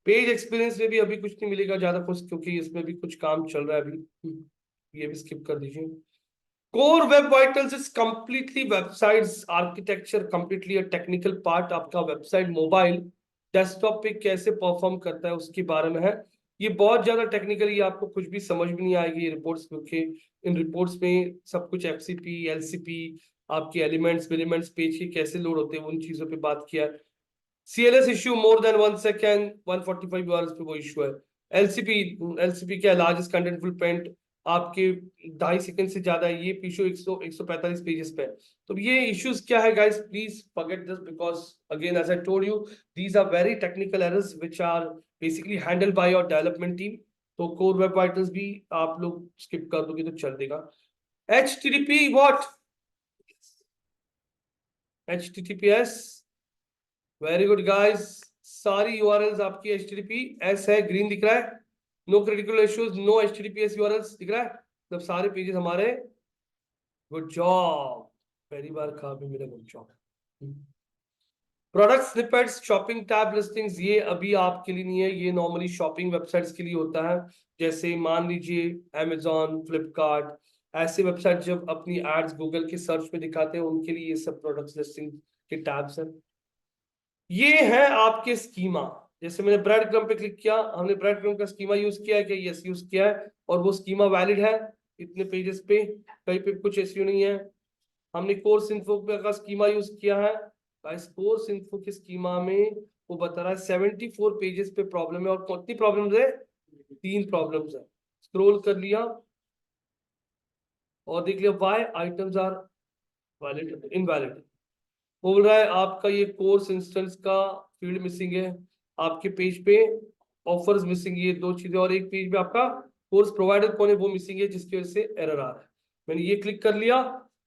पेज एक्सपीरियंस में भी अभी कुछ नहीं मिलेगा ज्यादा कुछ, क्योंकि इसमें भी कुछ काम चल रहा है अभी, ये भी स्किप कर दीजिए। Core web vitals is completely websites architecture, completely a technical part. आपका वेबसाइट मोबाइल डेस्कटॉप पे कैसे परफॉर्म करता है उसके बारे में है। ये बहुत ज्यादा टेक्निकल, ये आपको कुछ भी समझ भी नहीं आएगी ये रिपोर्ट्स, क्योंकि इन रिपोर्ट्स में सब कुछ एफसीपी एलसीपी आपके एलिमेंट्स पेज के कैसे लोड होते हैं उन चीजों पे बात किया है। CLS issue more than 1 second 145 URLs पे वो इश्यू है। एलसीपी क्या, लार्जेस्ट कंटेंटफुल पेंट आपके 2.5 सेकंड से ज्यादा है, ये इशू 145 पेजेस पे है। तो ये इश्यूज क्या है guys, please forget this, because again as I told you these are very technical errors which are basically handled by your development team. तो कोर वेब वाइटल्स भी आप लोग स्किप कर दोगे तो चल देगा। HTTP what, HTTPS, very good guys, सारी यूआरएल्स आपकी HTTPS है, ग्रीन दिख रहा है, no critical issues, no HTTPS URLs दिख रहा है, मतलब सारे पेजेस हमारे, गुड जॉब, पहली बार कहा भी मेरा good job. Product snippets, shopping tab listings, ये अभी आपके लिए नहीं है, ये नॉर्मली शॉपिंग वेबसाइट्स के लिए होता है। जैसे मान लीजिए Amazon, फ्लिपकार्ट, ऐसे वेबसाइट जब अपनी एड्स गूगल के सर्च में दिखाते हैं उनके लिए ये सब प्रोडक्ट लिस्टिंग के टैब्स हैं। ये है आपके स्कीमा, जैसे मैंने ब्रेड क्रम पे क्लिक किया, हमने ब्रेड क्रम का स्कीमा यूज किया है क्या, यस यूज किया है, और वो स्कीमा वैलिड है इतने पेजेस पे, कहीं पे कुछ इश्यू नहीं है। हमने कोर्स इन्फो का स्कीमा यूज किया है, कोर्स इन्फो के स्कीमा में वो बता रहा है 74 पेजेस पे प्रॉब्लम है, और कितनी प्रॉब्लम्स है, 3 प्रॉब्लम्स है। स्क्रॉल कर लिया और देख लिया why items are valid invalid, बोल रहा है आपका ये कोर्स इंस्टेंस का फील्ड मिसिंग है, आपके पेज पे ऑफर्स मिसिंग, ये 2 चीजें, और एक पेज पे आपका कोर्स प्रोवाइडर कौन है वो मिसिंग है, जिसकी वजह से एरर आ रहा है। मैंने ये क्लिक कर लिया,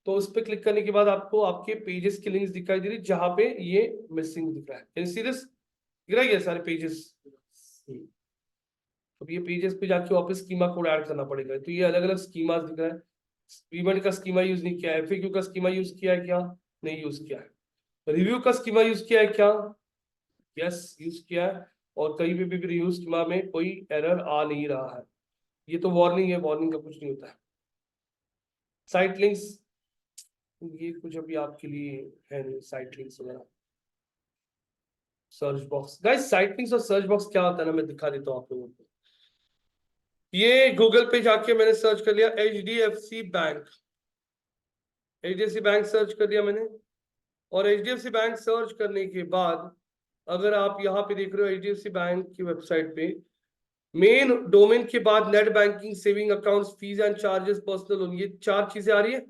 तो उस पर क्लिक करने के बाद आपको आपके पेजेस की लिंक्स दिखाई दे रही जहां पे ये मिसिंग दिख रहा है, कैन सी दिस, दिख रहा है ये सारे पेजेस। तो ये पेजेस पे जाके वापस स्कीमा कोड ऐड करना पड़ेगा, तो ये अलग अलग स्कीमा दिख रहा है। इवेंट का स्कीमा यूज नहीं किया है, FAQ का स्कीमा यूज किया है क्या, नहीं यूज किया है। रिव्यू का स्कीमा यूज किया है क्या, यस यूज किया है, और कहीं भी रिव्यू स्कीमा में कोई एरर आ नहीं रहा है। ये तो वार्निंग है, वार्निंग का कुछ नहीं होता है। साइट लिंक्स, ये कुछ अभी आपके लिए है नहीं, साइट लिंक्स वगैरह। Search box guys, site links और सर्च बॉक्स क्या होता है ना, मैं दिखा देता हूँ आप लोगों को। ये गूगल पे जाके मैंने सर्च कर लिया HDFC bank, HDFC bank search कर लिया मैंने, और HDFC बैंक सर्च करने के बाद अगर आप यहाँ पे देख रहे हो HDFC बैंक की वेबसाइट पे मेन डोमेन के बाद net banking, saving accounts, fees and charges, personal loan, ये 4 चीजें आ रही है।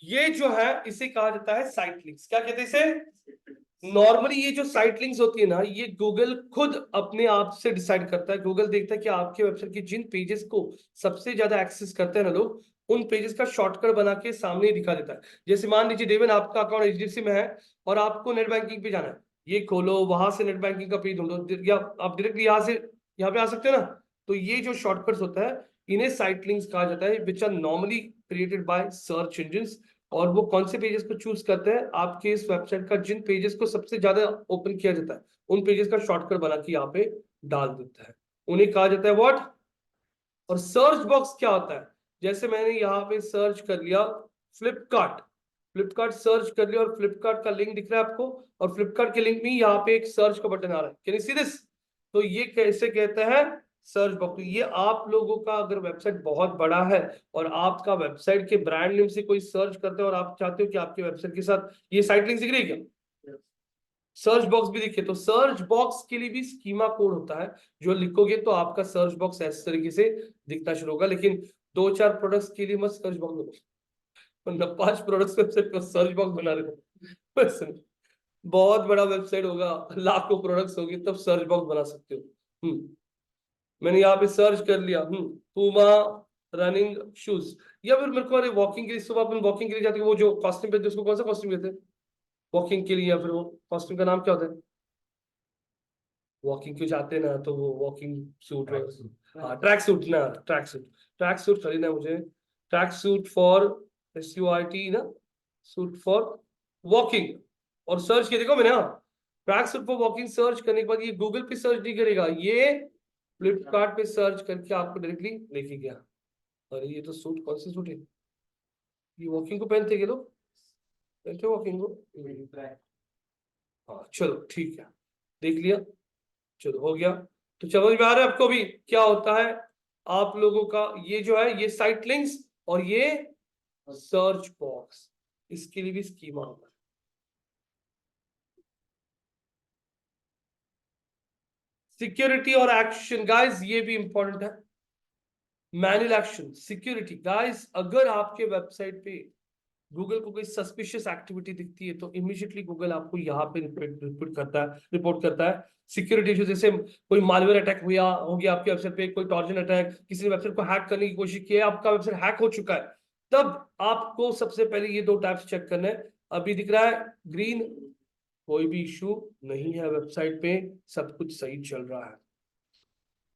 ये जो है इसे कहा जाता है साइट लिंक्स। क्या कहते हैं इसे, नॉर्मली ये जो साइट लिंक्स होती है ना, ये गूगल खुद अपने आप से डिसाइड करता है। गूगल देखता है कि आपके वेबसाइट के जिन पेजेस को सबसे ज्यादा एक्सेस करते हैं ना लोग, उन पेजेस का शॉर्टकट बना के सामने दिखा देता है। जैसे मान लीजिए डेवन आपका अकाउंट HDFC में है और आपको नेट बैंकिंग पे जाना है, ये खोलो, वहां से नेट बैंकिंग का पेज ढूंढो, या आप डायरेक्टली यहाँ से यहाँ पे आ सकते हो ना। तो ये जो शॉर्टकट्स होता है इन्हें साइट लिंक्स कहा जाता है, which are normally created by search engines. और वो कौन से पेजेस को चूज करते हैं, आपके इस वेबसाइट का जिन पेजेस को सबसे ज्यादा ओपन किया जाता है उन पेजेस का शॉर्टकट बना के यहाँ पे डाल देता है, उन्हें कहा जाता है व्हाट। और सर्च बॉक्स क्या होता है, जैसे मैंने यहाँ पे सर्च कर लिया फ्लिपकार्ट, फ्लिपकार्ट सर्च कर लिया और फ्लिपकार्ट का लिंक दिख रहा है आपको, और फ्लिपकार्ट के लिंक में यहाँ पे एक सर्च का बटन आ रहा है, कैन यू सी दिस। तो ये कैसे कहते हैं सर्च बॉक्स, ये आप लोगों का अगर वेबसाइट बहुत बड़ा है और आपका वेबसाइट के ब्रांड नेम से कोई सर्च करते हो और आप चाहते हो कि आपके वेबसाइट के साथ ये साइट लिंक दिख रही है क्या, सर्च बॉक्स भी दिखे, तो सर्च बॉक्स के लिए भी स्कीमा कोड होता है, जो लिखोगे तो आपका सर्च बॉक्स इस तरीके से दिखना शुरू होगा। लेकिन 2-4 प्रोडक्ट्स के लिए मत सर्च बॉक्स बनाओ, मतलब 5 प्रोडक्ट्स वेबसाइट पर सर्च बॉक्स बना रहे हो बस, बहुत बड़ा वेबसाइट होगा, लाखों प्रोडक्ट्स होगी, तब सर्च बॉक्स बना सकते हो। मैंने यहाँ पे सर्च कर लिया पूमा रनिंग शूज, या फिर मेरे को अरे वॉकिंग के लिए, सुबह अपन वॉकिंग के लिए जाते हैं, वो जो कॉस्ट्यूम पहनते हैं उसको कौन सा कॉस्ट्यूम कहते हैं वॉकिंग के लिए, या फिर वो कॉस्ट्यूम का नाम क्या होता है, वॉकिंग क्यों जाते हैं ना, तो वो वॉकिंग सूट, हाँ ट्रैक सूट ना, ट्रैक सूट खरीदना है मुझे, ट्रैक सूट फॉर SUIT ना, सूट फॉर वॉकिंग, और सर्च किया देखो मैंने, हाँ track suit for walking search करने के बाद ये गूगल पे सर्च नहीं करेगा, ये फ्लिपकार्ट पे सर्च करके आपको डायरेक्टली लेके गया। अरे ये तो सूट, कौन सी सूट है, ये वॉकिंग को पहनते हैं लोग, पहनते वॉकिंग को, हाँ चलो ठीक है, देख लिया, चलो हो गया। तो समझ में आ रहा है आपको भी क्या होता है आप लोगों का, ये जो है ये साइट लिंक्स और ये सर्च बॉक्स, इसके लिए भी स्कीमा होगा। सिक्योरिटी और एक्शन गाइस, ये भी इंपॉर्टेंट है, मैनुअल एक्शन, सिक्योरिटी गाइस, अगर आपके वेबसाइट पे गूगल को कोई सस्पिशियस एक्टिविटी दिखती है तो इमीडिएटली गूगल आपको यहाँ पे रिपोर्ट करता है सिक्योरिटी इशू, जैसे कोई मालवेयर अटैक हुआ हो गया आपके वेबसाइट पे, कोई टॉर्जन अटैक, किसी ने वेबसाइट को हैक करने की कोशिश की है, आपका वेबसाइट हैक हो चुका है, तब आपको सबसे पहले ये 2 टैब्स चेक करना है। अभी दिख रहा है ग्रीन, कोई भी इशू नहीं है वेबसाइट पे, सब कुछ सही चल रहा है।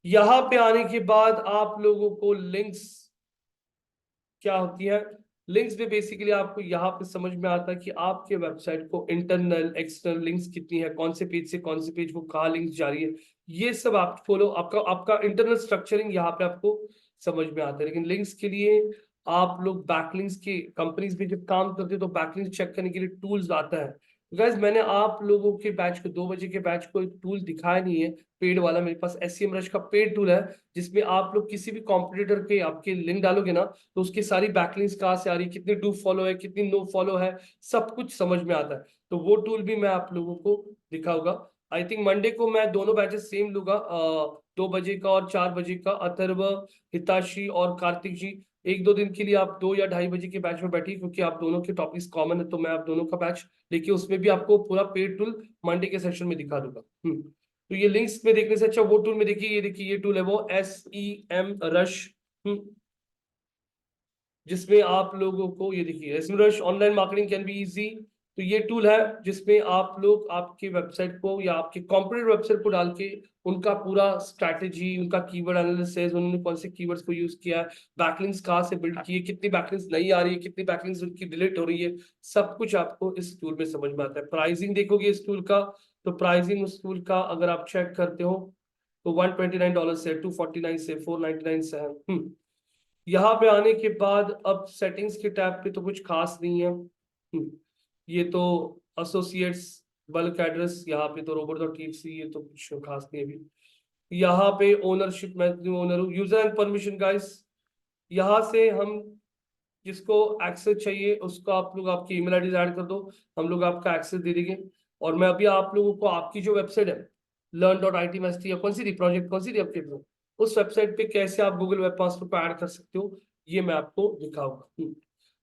यहां पे आने के बाद आप लोगों को लिंक्स क्या होती है, लिंक्स में बेसिकली आपको यहाँ पे समझ में आता है कि आपके वेबसाइट को इंटरनल एक्सटर्नल लिंक्स कितनी है, कौन से पेज से कौन से पेज को कहाँ लिंक्स जा रही है, ये सब आप फॉलो, आपका आपका इंटरनल स्ट्रक्चरिंग यहाँ पे आपको समझ में आता है। लेकिन लिंक्स के लिए आप लोग बैकलिंक्स की कंपनीज में जब काम करते हो तो बैकलिंक्स चेक करने के लिए टूल्स आता है। गाइस मैंने आप लोगों के बैच को 2 बजे के बैच को एक टूल दिखाया नहीं है पेड वाला, मेरे पास SEMrush का पेड टूल है, जिसमें आप लोग किसी भी कॉम्पिटिटर के आपके लिंक डालोगे ना तो उसकी सारी बैकलिंक्स कहाँ से आ रही है, कितनी डू फॉलो है, कितनी नो फॉलो है, सब कुछ समझ में आता है। तो वो टूल भी मैं आप लोगों को दिखाऊंगा। आई थिंक मंडे को मैं दोनों बैचेस सेम लूंगा, 2 बजे का और 4 बजे का, अथर्व, हिताशी और कार्तिक जी 1-2 दिन के लिए आप 2 या 2:30 बजे के बैच में बैठिए, क्योंकि आप दोनों के टॉपिक्स कॉमन है, तो मैं आप दोनों का बैच लेके उसमें भी आपको पूरा पेड टूल मंडे के सेशन में दिखा दूंगा। तो ये लिंक्स में देखने से अच्छा वो टूल में देखिए, ये देखिए ये टूल है वो SEMrush, जिसमें आप लोगों को ये देखिए SEMrush online marketing can be easy. तो ये टूल है जिसमें आप लोग आपकी वेबसाइट को या आपके कॉम्पिटिटिव वेबसाइट को डाल के उनका पूरा स्ट्रैटेजी, उनका कीवर्ड एनालिसिस, उन्होंने कौन से कीवर्ड्स को यूज किया है, बैकलिंक्स कहाँ से बिल्ड किए, कितनी बैकलिंक्स नहीं आ रही है, कितनी बैकलिंक्स उनकी डिलीट हो रही है, सब कुछ आपको इस टूल में समझ में आता है। प्राइसिंग देखोगे इस टूल का, तो प्राइसिंग उस टूल का अगर आप चेक करते हो तो $129 से, $249 से, $499 से है। यहाँ पे आने के बाद अब सेटिंग्स के टैब पे तो कुछ खास नहीं है। ये तो एसोसिएट्स बल्क एड्रेस, यहाँ पे तो robot.txt, ये तो कुछ खास नहीं है अभी। यहाँ पे ओनरशिप, मैं ओनर हूँ, यूजर एंड परमिशन गाइस, यहाँ से हम जिसको एक्सेस चाहिए उसको आप लोग आपकी ईमेल आईडी ऐड कर दो, हम लोग आपका एक्सेस दे देंगे। और मैं अभी आप लोगों को आपकी जो वेबसाइट है learn.it में या कौन सी प्रोजेक्ट, कौन सी अपडेट हो, उस वेबसाइट पे कैसे आप गूगल वेब मास्टर को ऐड कर सकते हो, ये मैं आपको दिखाऊंगा।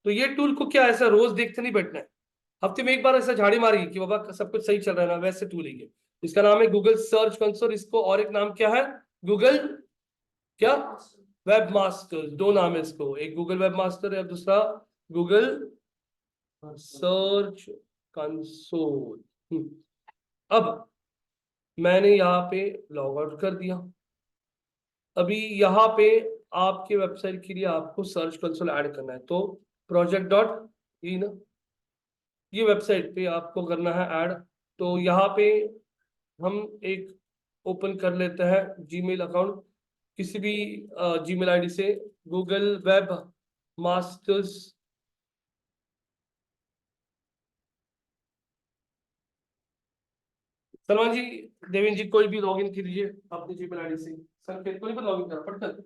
तो ये टूल को क्या ऐसा रोज देखते नहीं बैठना है, हफ्ते में एक बार ऐसा झाड़ी मारी कि बाबा सब कुछ सही चल रहा है ना, वैसे टूल है ये। इसका नाम है गूगल सर्च कंसोल, इसको और एक नाम क्या है, गूगल क्या, वेब मास्टर, 2 नाम है इसको, एक गूगल वेब मास्टर है, दूसरा गूगल सर्च कंसोल। अब मैंने यहाँ पे लॉग आउट कर दिया, अभी यहाँ पे आपके वेबसाइट के लिए आपको सर्च कंसोल ऐड करना है, तो project.in ना, ये वेबसाइट पे आपको करना है ऐड। तो यहाँ पे हम एक ओपन कर लेते हैं जीमेल अकाउंट, किसी भी जीमेल आईडी से, गूगल वेब मास्टर्स सलमान जी, देवेंद्र जी, कोई भी लॉगिन कीजिए अपनी जीमेल आईडी से। सर फिर कोई पर लॉगिन करो फटकर।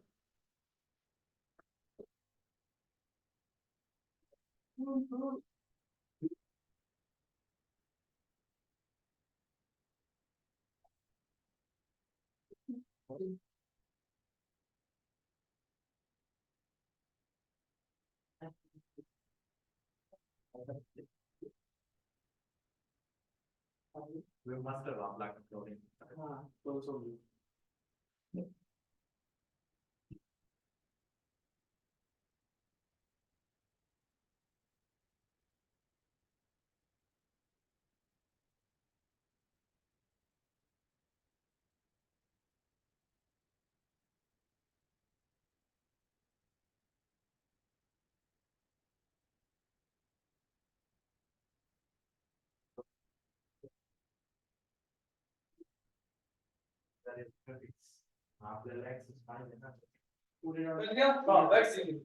We must have black clothing. हाँ, तो सब That is perfect. आपल्याला access पाहिजे ना. मिल गया? हाँ, वैक्सीन।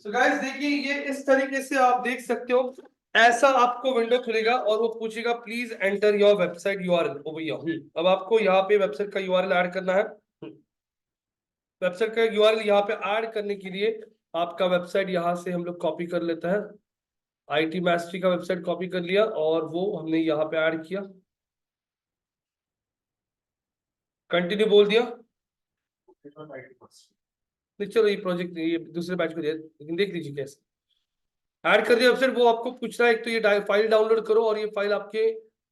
So guys, देखिए ये इस तरीके से आप देख सकते हो, ऐसा आपको विंडो खुलेगा और वो पूछेगा please enter your website URL. ओ भैया, अब आपको यहाँ पे वेबसाइट का यूआरएल ऐड करना है। वेबसाइट का यूआरएल यहाँ पे ऐड करने के लिए आपका वेबसाइट यहाँ से हम लोग कॉपी कर लेते हैं। आईटी मास्टरी का वेबसाइट कॉपी कर लिया और वो हमने यहाँ पे ऐड किया। कंटिन्यू बोल दिया। नहीं चलो, ये प्रोजेक्ट ये दूसरे बैच को दिया, लेकिन देख लीजिए कैसे ऐड कर दिया वेबसाइट। वो आपको पूछ रहा है एक तो ये फाइल डाउनलोड करो और ये फाइल आपके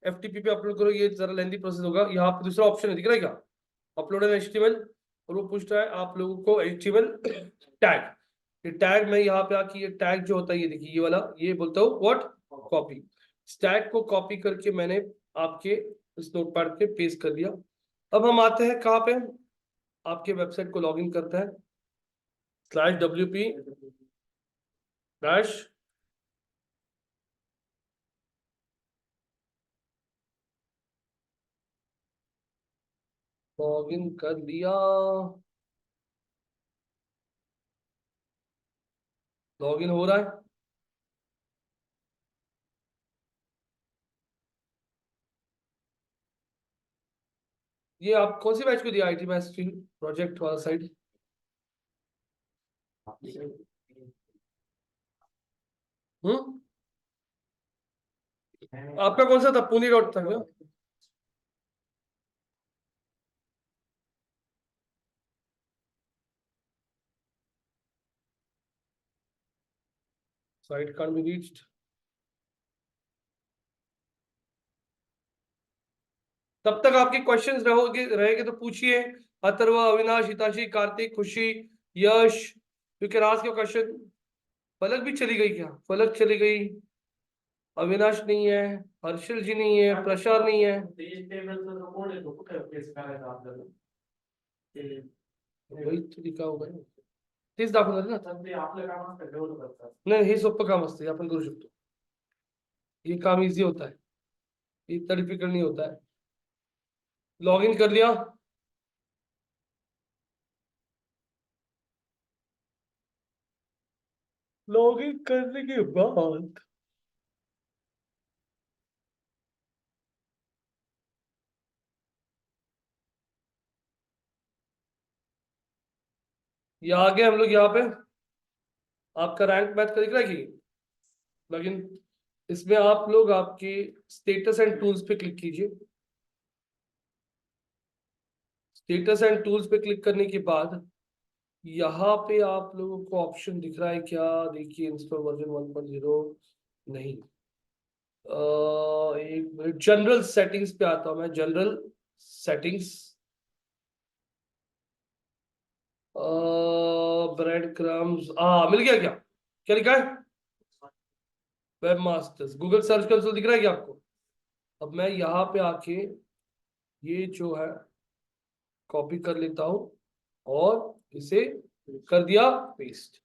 एफटीपी पे अपलोड करो। ये जरा लेंथी प्रोसेस होगा। यहाँ पे दूसरा ऑप्शन है, दिख रहा है क्या? Upload N HTML. और वो पूछ रहा है आप लोगों को एचटीएमएल टैग। ये टैग में यहाँ पे आके ये टैग जो होता है, ये देखिए ये वाला, ये बोलता हूँ व्हाट कॉपी। इस टैग को कॉपी करके मैंने आपके इस नोटपैड पे पेस्ट कर दिया। अब हम आते हैं कहाँ पे, आपके वेबसाइट को लॉगिन करते हैं /wp डैश लॉगिन कर दिया। लॉगिन हो रहा है। ये आप कौन सी बैच को दिया? आईटी मास्टरी प्रोजेक्ट वाला साइड। हम्म, आपका कौन सा था? पुनी डॉट था क्या? Site can't be reached। तब तक आपके क्वेश्चंस रहोगे रहेंगे तो पूछिए। Atharva, Avinash, Hitashi, Kartik, Khushi, Yash, you can ask your question. Falak भी चली गई क्या? फलक चली गई, अविनाश नहीं है, हर्षल जी नहीं है, प्रसाद नहीं है। वही तो लिखा होगा ना, तेच दाखवणार ना। नाही, हे सोपं काम असतं, हे आपण करू शकतो। ये काम इजी होता है, इतना डिफिकल्ट नहीं होता है। लॉगिन कर लिया। लॉगिन करने के बाद ये आ गए हम लोग यहाँ पे। आपका रैंक मैथ का दिख रहा है कि लॉगिन। इसमें आप लोग आपके स्टेटस एंड टूल्स पे क्लिक कीजिए। स्टेटस एंड टूल्स पे क्लिक करने के बाद यहाँ पे आप लोगों को ऑप्शन दिख रहा है क्या? देखिए, इंस्टॉल वर्जन 1.0 नहीं। एक मिनट, जनरल सेटिंग्स पे आता हूं मैं। जनरल सेटिंग्स, ब्रेड क्रम्स, मिल गया क्या? क्या लिखा है? Web masters, Google search console दिख रहा है क्या आपको? अब मैं यहाँ पे आके ये जो है कॉपी कर लेता हूँ और इसे कर दिया पेस्ट।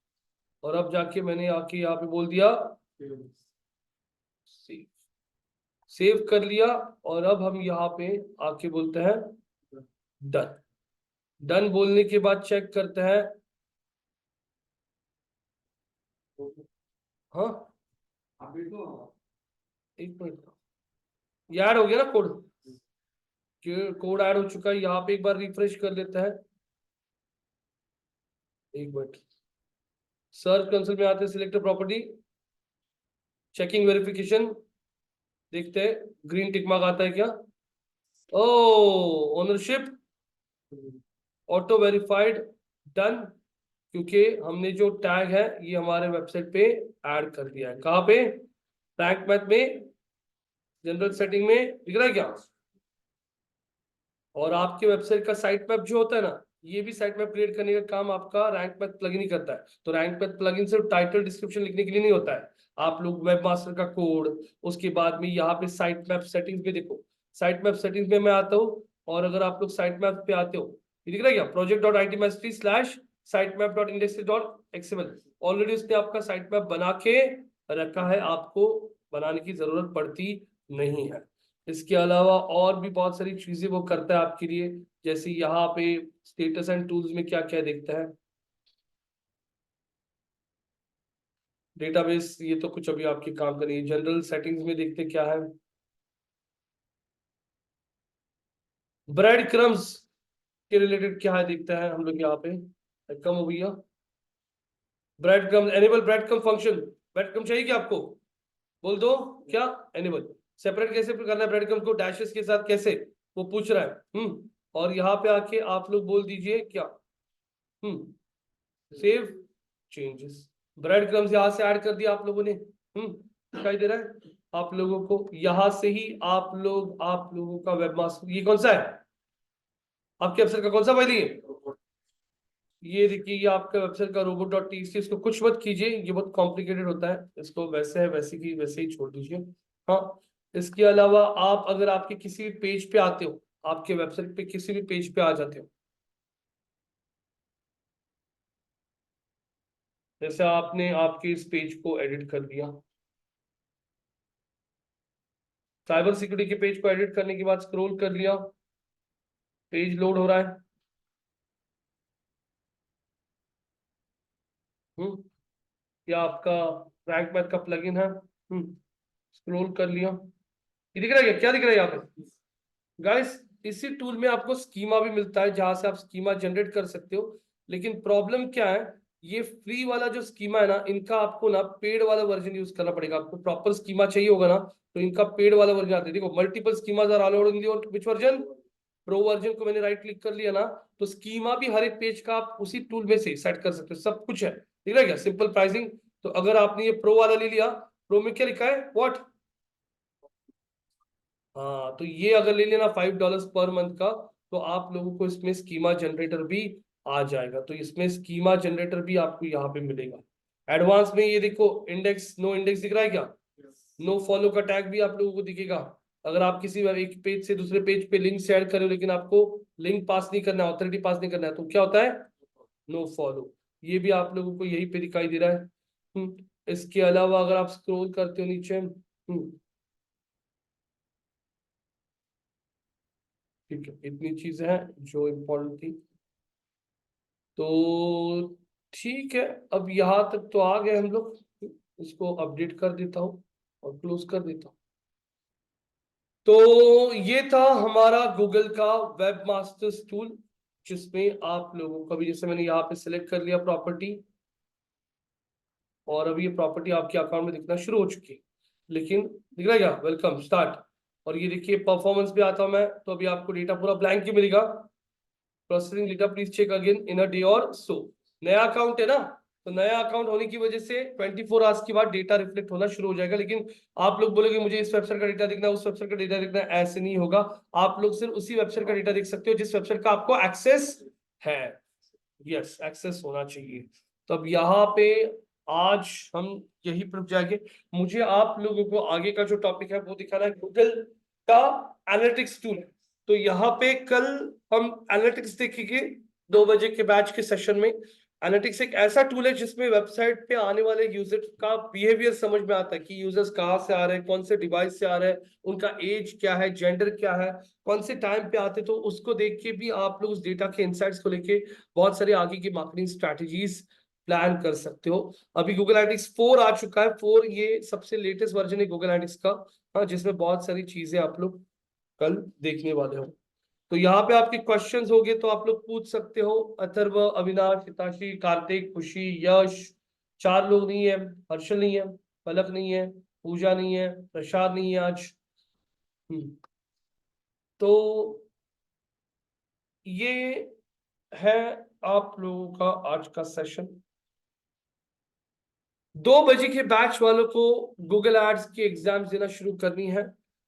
और अब जाके मैंने आके यहाँ पे बोल दिया सेव। सेव कर लिया और अब हम यहाँ पे आके बोलते हैं डन। डन बोलने के बाद चेक करते हैं। हाँ, एक मिनट, याद हो गया ना कोड? कोड ऐड हो चुका है, यहाँ पे एक बार रिफ्रेश कर लेता है, एक मिनट। सर्च कंसोल में आते हैं, सिलेक्ट प्रॉपर्टी, चेकिंग वेरिफिकेशन, देखते हैं ग्रीन टिक मार्क आता है क्या। ओ, ओनरशिप ऑटो वेरीफाइड, डन, क्योंकि हमने जो टैग है ये हमारे वेबसाइट पे ऐड कर दिया है। कहाँ पे? रैंक मैथ में, जनरल सेटिंग में, दिख रहा है क्या? और आपके वेबसाइट का साइट मैप जो होता है ना, ये भी साइट मैप क्रिएट करने का काम आपका रैंक मैथ प्लगइन ही करता है। तो रैंक मैथ प्लगइन सिर्फ टाइटल डिस्क्रिप्शन लिखने के लिए नहीं होता है, आप लोग वेब मास्टर का कोड, उसके बाद में यहाँ पे साइट मैप सेटिंग्स में देखो, साइट मैप सेटिंग्स में मैं आता हूँ, और अगर आप लोग साइट मैप पे आते हो, ये दिख रहा है क्या, project.itmastery/sitemaps.index.xml, ऑलरेडी उसने आपका साइट मैप बना के रखा है, आपको बनाने की जरूरत पड़ती नहीं है। इसके अलावा और भी बहुत सारी चीजें वो करता है आपके लिए, जैसे यहाँ पे स्टेटस एंड टूल्स में क्या क्या देखता है, डेटाबेस, ये तो कुछ अभी आपके काम का नहीं है। जनरल सेटिंग्स में देखते क्या है, ब्रेड क्रम्स के रिलेटेड क्या है देखता है हम लोग यहाँ पे, कम हो गया bread crumb, enable bread crumb function, bread crumb चाहिए क्या आपको, बोल दो क्या, एनेबल, सेपरेट कैसे करना है ब्रेड क्रम को डैशेस के साथ, कैसे, वो पूछ रहा है। और यहाँ पे आके आप लोग बोल दीजिए क्या, सेव चेंजेस, ब्रेड क्रम्स यहाँ से ऐड कर दिया आप लोगों ने, दिखाई दे रहा है आप लोगों को, यहाँ से ही आप लोगों का वेबमास्टर, ये कौन सा है आपके वेबसाइट का, कौन सा फाइल ये देखिए, ये आपका वेबसाइट का robot.txt, इसको कुछ मत कीजिए, ये बहुत कॉम्प्लिकेटेड होता है, इसको वैसे है वैसे की वैसे ही छोड़ दीजिए। हाँ, इसके अलावा आप अगर आपके किसी भी पेज पे आते हो, आपके वेबसाइट पे किसी भी पेज पे आ जाते हो, जैसे आपने आपके इस पेज को एडिट कर दिया, साइबर सिक्योरिटी के पेज को एडिट करने के बाद स्क्रॉल कर लिया, पेज लोड हो रहा है, या आपका रैंक मैथ का प्लगइन है, स्क्रॉल कर लिया, ये दिख रहा है क्या दिख रहा है यहाँ पे गाइस। इसी टूल में आपको स्कीमा भी मिलता है, जहां से आप स्कीमा जनरेट कर सकते हो, लेकिन प्रॉब्लम क्या है, ये फ्री वाला जो स्कीमा है ना, इनका आपको ना पेड वाला वर्जन यूज करना पड़ेगा। आपको प्रॉपर स्कीमा चाहिए होगा ना, तो इनका पेड वाला वर्जन आता है, देखो multiple schemas are allowed in the which version, pro version को मैंने राइट क्लिक कर लिया ना, तो स्कीमा भी हर एक पेज का आप उसी टूल में से सेट कर सकते हो, सब कुछ है, ठीक है क्या, सिंपल प्राइसिंग। तो अगर आपने ये प्रो वाला ले लिया, प्रो में क्या लिखा है, व्हाट, हाँ, तो ये अगर ले लेना $5 पर मंथ का, तो आप लोगों को इसमें स्कीमा जनरेटर भी आ जाएगा, तो इसमें स्कीमा जनरेटर भी आपको यहाँ पे मिलेगा। एडवांस में ये देखो, इंडेक्स, नो इंडेक्स दिख रहा है क्या, नो फॉलो का टैग भी आप लोगों को दिखेगा। अगर आप किसी एक पेज से दूसरे पेज पे लिंक शेयर करो, लेकिन आपको लिंक पास नहीं करना है, ऑथोरिटी पास नहीं करना है, तो क्या होता है, नो फॉलो, ये भी आप लोगों को यही पे दिखाई दे रहा है। इसके अलावा अगर आप स्क्रॉल करते हो नीचे, ठीक है, इतनी चीजें हैं जो इम्पोर्टेंट थी, तो ठीक है, अब यहाँ तक तो आ गए हम लोग, इसको अपडेट कर देता हूँ और क्लोज कर देता हूँ। तो ये था हमारा गूगल का वेब मास्टर्स टूल, जिसमें आप लोगों का भी, जैसे मैंने यहाँ पे सिलेक्ट कर लिया प्रॉपर्टी, और अभी ये प्रॉपर्टी आपके अकाउंट में दिखना शुरू हो चुकी है, लेकिन दिख रहा है क्या, वेलकम स्टार्ट, और ये देखिए परफॉर्मेंस भी आता हूं मैं, तो अभी आपको डेटा पूरा ब्लैंक ही मिलेगा, processing data please check again in a day और सो, नया अकाउंट है ना, तो नया अकाउंट होने की वजह से 24 आवर्स के बाद डेटा रिफ्लेक्ट होना शुरू हो जाएगा, लेकिन आप लोग बोलोगे मुझे इस वेबसाइट का डेटा दिखना है, उस वेबसाइट का डेटा दिखना है, ऐसे नहीं होगा, आप लोग सिर्फ उसी वेबसाइट का डेटा देख सकते हो जिस वेबसाइट का आपको एक्सेस है, यस एक्सेस होना चाहिए। तो अब यहाँ पे आज हम यही पर जाएंगे, मुझे आप लोगों को आगे का जो टॉपिक है वो दिखाना है, गूगल का एनालिटिक्स टूल। तो यहाँ पे कल हम एनालिटिक्स देखेंगे 2 बजे के बैच के सेशन में। एनालिटिक्स एक ऐसा टूल है जिसमें वेबसाइट पे आने वाले यूजर का बिहेवियर समझ में आता है, कि यूजर्स कहाँ से आ रहे हैं, कौन से डिवाइस से आ रहे हैं, उनका एज क्या है, जेंडर क्या है, कौन से टाइम पे आते, तो उसको देख के भी आप लोग उस डेटा के इंसाइट्स को लेके बहुत सारे आगे की मार्केटिंग स्ट्रैटेजीज प्लान कर सकते हो। अभी गूगल एनालिटिक्स 4 आ चुका है, 4 ये सबसे लेटेस्ट वर्जन है गूगल एनालिटिक्स का, हाँ, जिसमें बहुत सारी चीजें आप लोग कल देखने वाले हो। तो यहाँ पे आपके क्वेश्चंस होंगे तो आप लोग पूछ सकते हो। अथर्व, अविनाश, हिताशी, कार्तिक, खुशी, यश, 4 लोग नहीं है। हर्षल नहीं है, पलक नहीं है, पूजा नहीं है, प्रसाद नहीं है आज। तो ये है आप लोगों का आज का सेशन। 2 बजे के बैच वालों को गूगल एड्स की एग्जाम देना शुरू करनी है।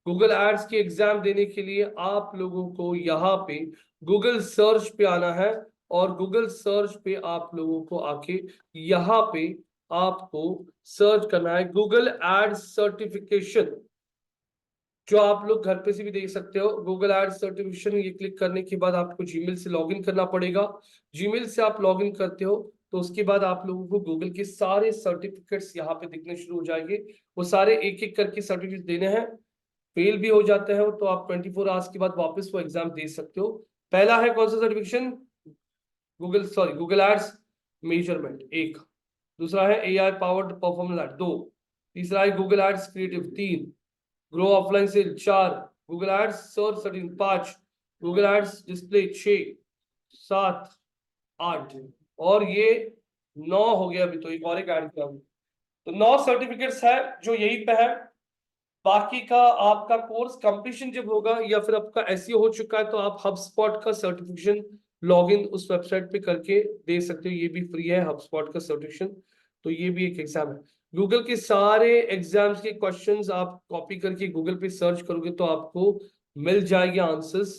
गूगल एड्स की एग्जाम देने के लिए आप लोगों को यहाँ पे गूगल सर्च पे आना है, और गूगल सर्च पे आप लोगों को आके यहाँ पे आपको सर्च करना है गूगल एड्स सर्टिफिकेशन, जो आप लोग घर पे से भी देख सकते हो। गूगल एड्स सर्टिफिकेशन ये क्लिक करने के बाद आपको जीमेल से लॉगिन करना पड़ेगा। जीमेल से आप लॉगिन करते हो तो उसके बाद आप लोगों को गूगल के सारे सर्टिफिकेट्स यहाँ पे दिखने शुरू हो जाएंगे। वो सारे एक एक करके सर्टिफिकेट देने हैं। फेल भी हो जाते हैं तो आप 24 आवर्स के बाद वापस वो एग्जाम दे सकते हो। पहला है कौन सा सर्टिफिकेशन? Google ads measurement 1। दूसरा है AI पावर्ड परफॉर्मेंस एड 2। तीसरा है Google ads creative 3। Grow offline sale 4। Google ads search सर्टिंग 5। गूगल एड्स डिस्प्ले 6, 7, 8 और ये 9 हो गया। अभी तो एक और एक ऐड किया। तो 9 सर्टिफिकेट्स है जो यहीं पे है। बाकी का आपका कोर्स कंप्लीशन जब होगा या फिर आपका एसईओ हो चुका है तो आप HubSpot का सर्टिफिकेशन लॉगिन उस वेबसाइट पे करके दे सकते हो। ये भी फ्री है HubSpot का सर्टिफिकेशन। तो ये भी एक एग्जाम है। गूगल के सारे एग्जाम्स के क्वेश्चंस आप कॉपी करके गूगल पे सर्च करोगे तो आपको मिल जाएंगे आंसर्स।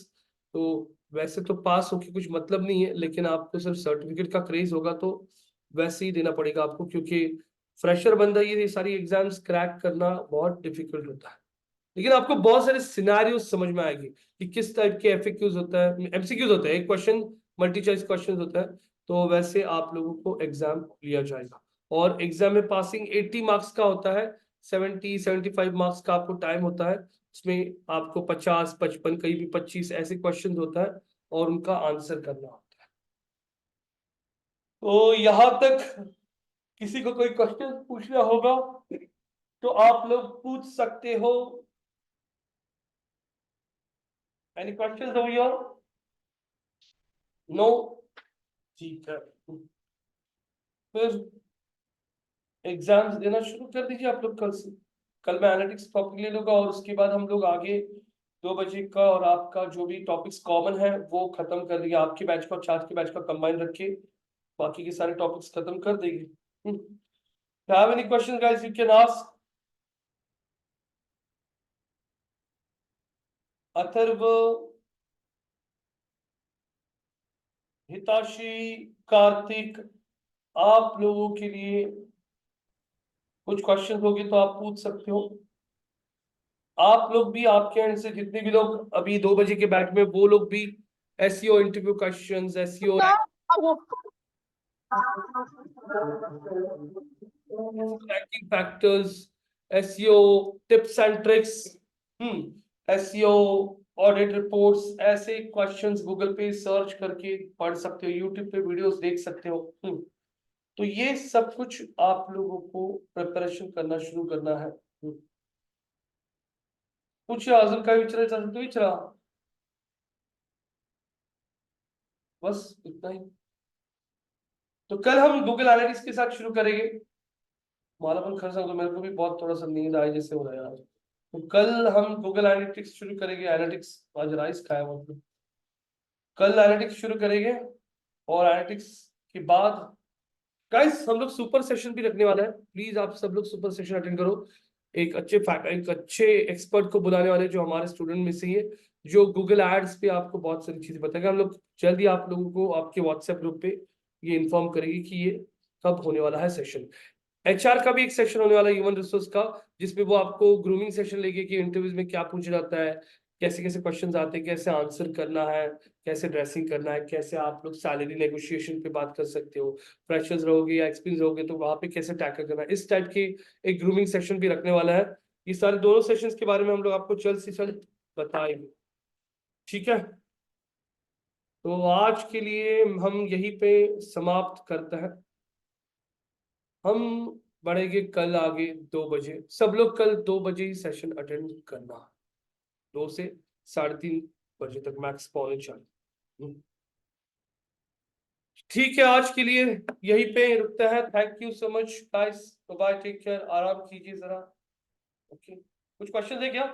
तो वैसे तो पास होके कुछ मतलब नहीं है, लेकिन आपको सिर्फ सर्टिफिकेट का क्रेज होगा तो वैसे ही देना पड़ेगा आपको, क्योंकि फ्रेशर बंदा ये सारी एग्जाम्स क्रैक करना बहुत डिफिकल्ट होता है। लेकिन आपको बहुत सारे सिनेरियो समझ में आएंगे कि किस टाइप के एफएक्यूज होता है, एमसीक्यूज होता है, एक क्वेश्चन मल्टी चॉइस क्वेश्चन होता है। तो वैसे आप लोगों को एग्जाम लिया जाएगा और एग्जाम में पासिंग 80 मार्क्स का होता है। 75 मार्क्स का आपको टाइम होता है। उसमें आपको 50, 55, कहीं भी 25 ऐसे क्वेश्चन होता है और उनका आंसर करना होता है। तो यहां तक किसी को कोई क्वेश्चन पूछना होगा तो आप लोग पूछ सकते हो। Any questions over here? No? ठीक है, फिर एग्जाम्स देना शुरू कर दीजिए आप लोग कल से। कल मैं एनालिटिक्स टॉपिक ले लूंगा और उसके बाद हम लोग आगे 2 बजे का और आपका जो भी टॉपिक्स कॉमन है वो खत्म कर देंगे। आपके बैच का और चार्ज के बैच का कंबाइन रखे, बाकी के सारे टॉपिक्स खत्म कर देंगे। Have any question guys, you can ask. Atharv, Hitashi, Kartik, आप लोगों के लिए कुछ क्वेश्चन होंगे तो आप पूछ सकते हो। आप लोग भी, आपके एंड से जितने भी लोग अभी 2 बजे के बैच में, वो लोग भी SEO interview questions, SEO ranking factors, SEO tips and tricks, SEO audit reports, ऐसे क्वेश्चंस गूगल पे सर्च करके पढ़ सकते हो, यूट्यूब पे वीडियोस देख सकते हो। तो ये सब कुछ आप लोगों को प्रिपरेशन करना शुरू करना है। कुछ अजून काय विचारायचं असेल तो विचारा, बस इतना ही। तो कल हम गूगल एनालिटिक्स के साथ शुरू करेंगे। मला पण खरं सांगतो, मेरे को भी बहुत थोड़ा सा नींद आए जैसे हो रहा है यार। तो कल हम गूगल एनालिटिक्स शुरू करेंगे। एनालिटिक्स आज राइस खाया मतलब। कल एनालिटिक्स शुरू करेंगे और एनालिटिक्स के बाद गाइस हम लोग सुपर सेशन भी रखने वाला है। प्लीज आप सब लोग सुपर सेशन अटेंड करो। एक अच्छे एक्सपर्ट को बुलाने वाले जो हमारे स्टूडेंट में से ही है, जो गूगल एड्स पे आपको बहुत सारी चीजें बताएगा। हम लोग जल्दी आप लोगों को आपके व्हाट्सएप ग्रुप पे ये इन्फॉर्म करेंगे कि ये कब होने वाला है सेशन। HR का भी एक सेशन होने वाला है, ह्यूमन रिसोर्स का, जिसमें वो आपको ग्रूमिंग सेशन लेके कि इंटरव्यूज में क्या पूछा जाता है, कैसे कैसे क्वेश्चंस आते हैं, कैसे आंसर करना है, कैसे ड्रेसिंग करना है, कैसे आप लोग सैलरी नेगोशिएशन पे बात कर सकते हो, फ्रेशर्स रहोगे या एक्सपीरियंस रहोगे तो वहां पे कैसे टैकल करना है, इस टाइप के एक ग्रूमिंग सेशन भी रखने वाला है। ये सारे दोनों सेशंस के बारे में हम लोग आपको जल्द से जल्द बताएंगे, ठीक है? तो आज के लिए हम यहीं पे समाप्त करते हैं। हम बढ़ेंगे कल आगे 2 बजे। सब लोग कल 2 बजे ही सेशन अटेंड करना, 2 से 3:30 बजे तक मैक्स पौने 4। ठीक है, आज के लिए यहीं पे रुकता है। Thank you so much guys, bye, take care, आराम कीजिए जरा। ओके, कुछ क्वेश्चन है क्या?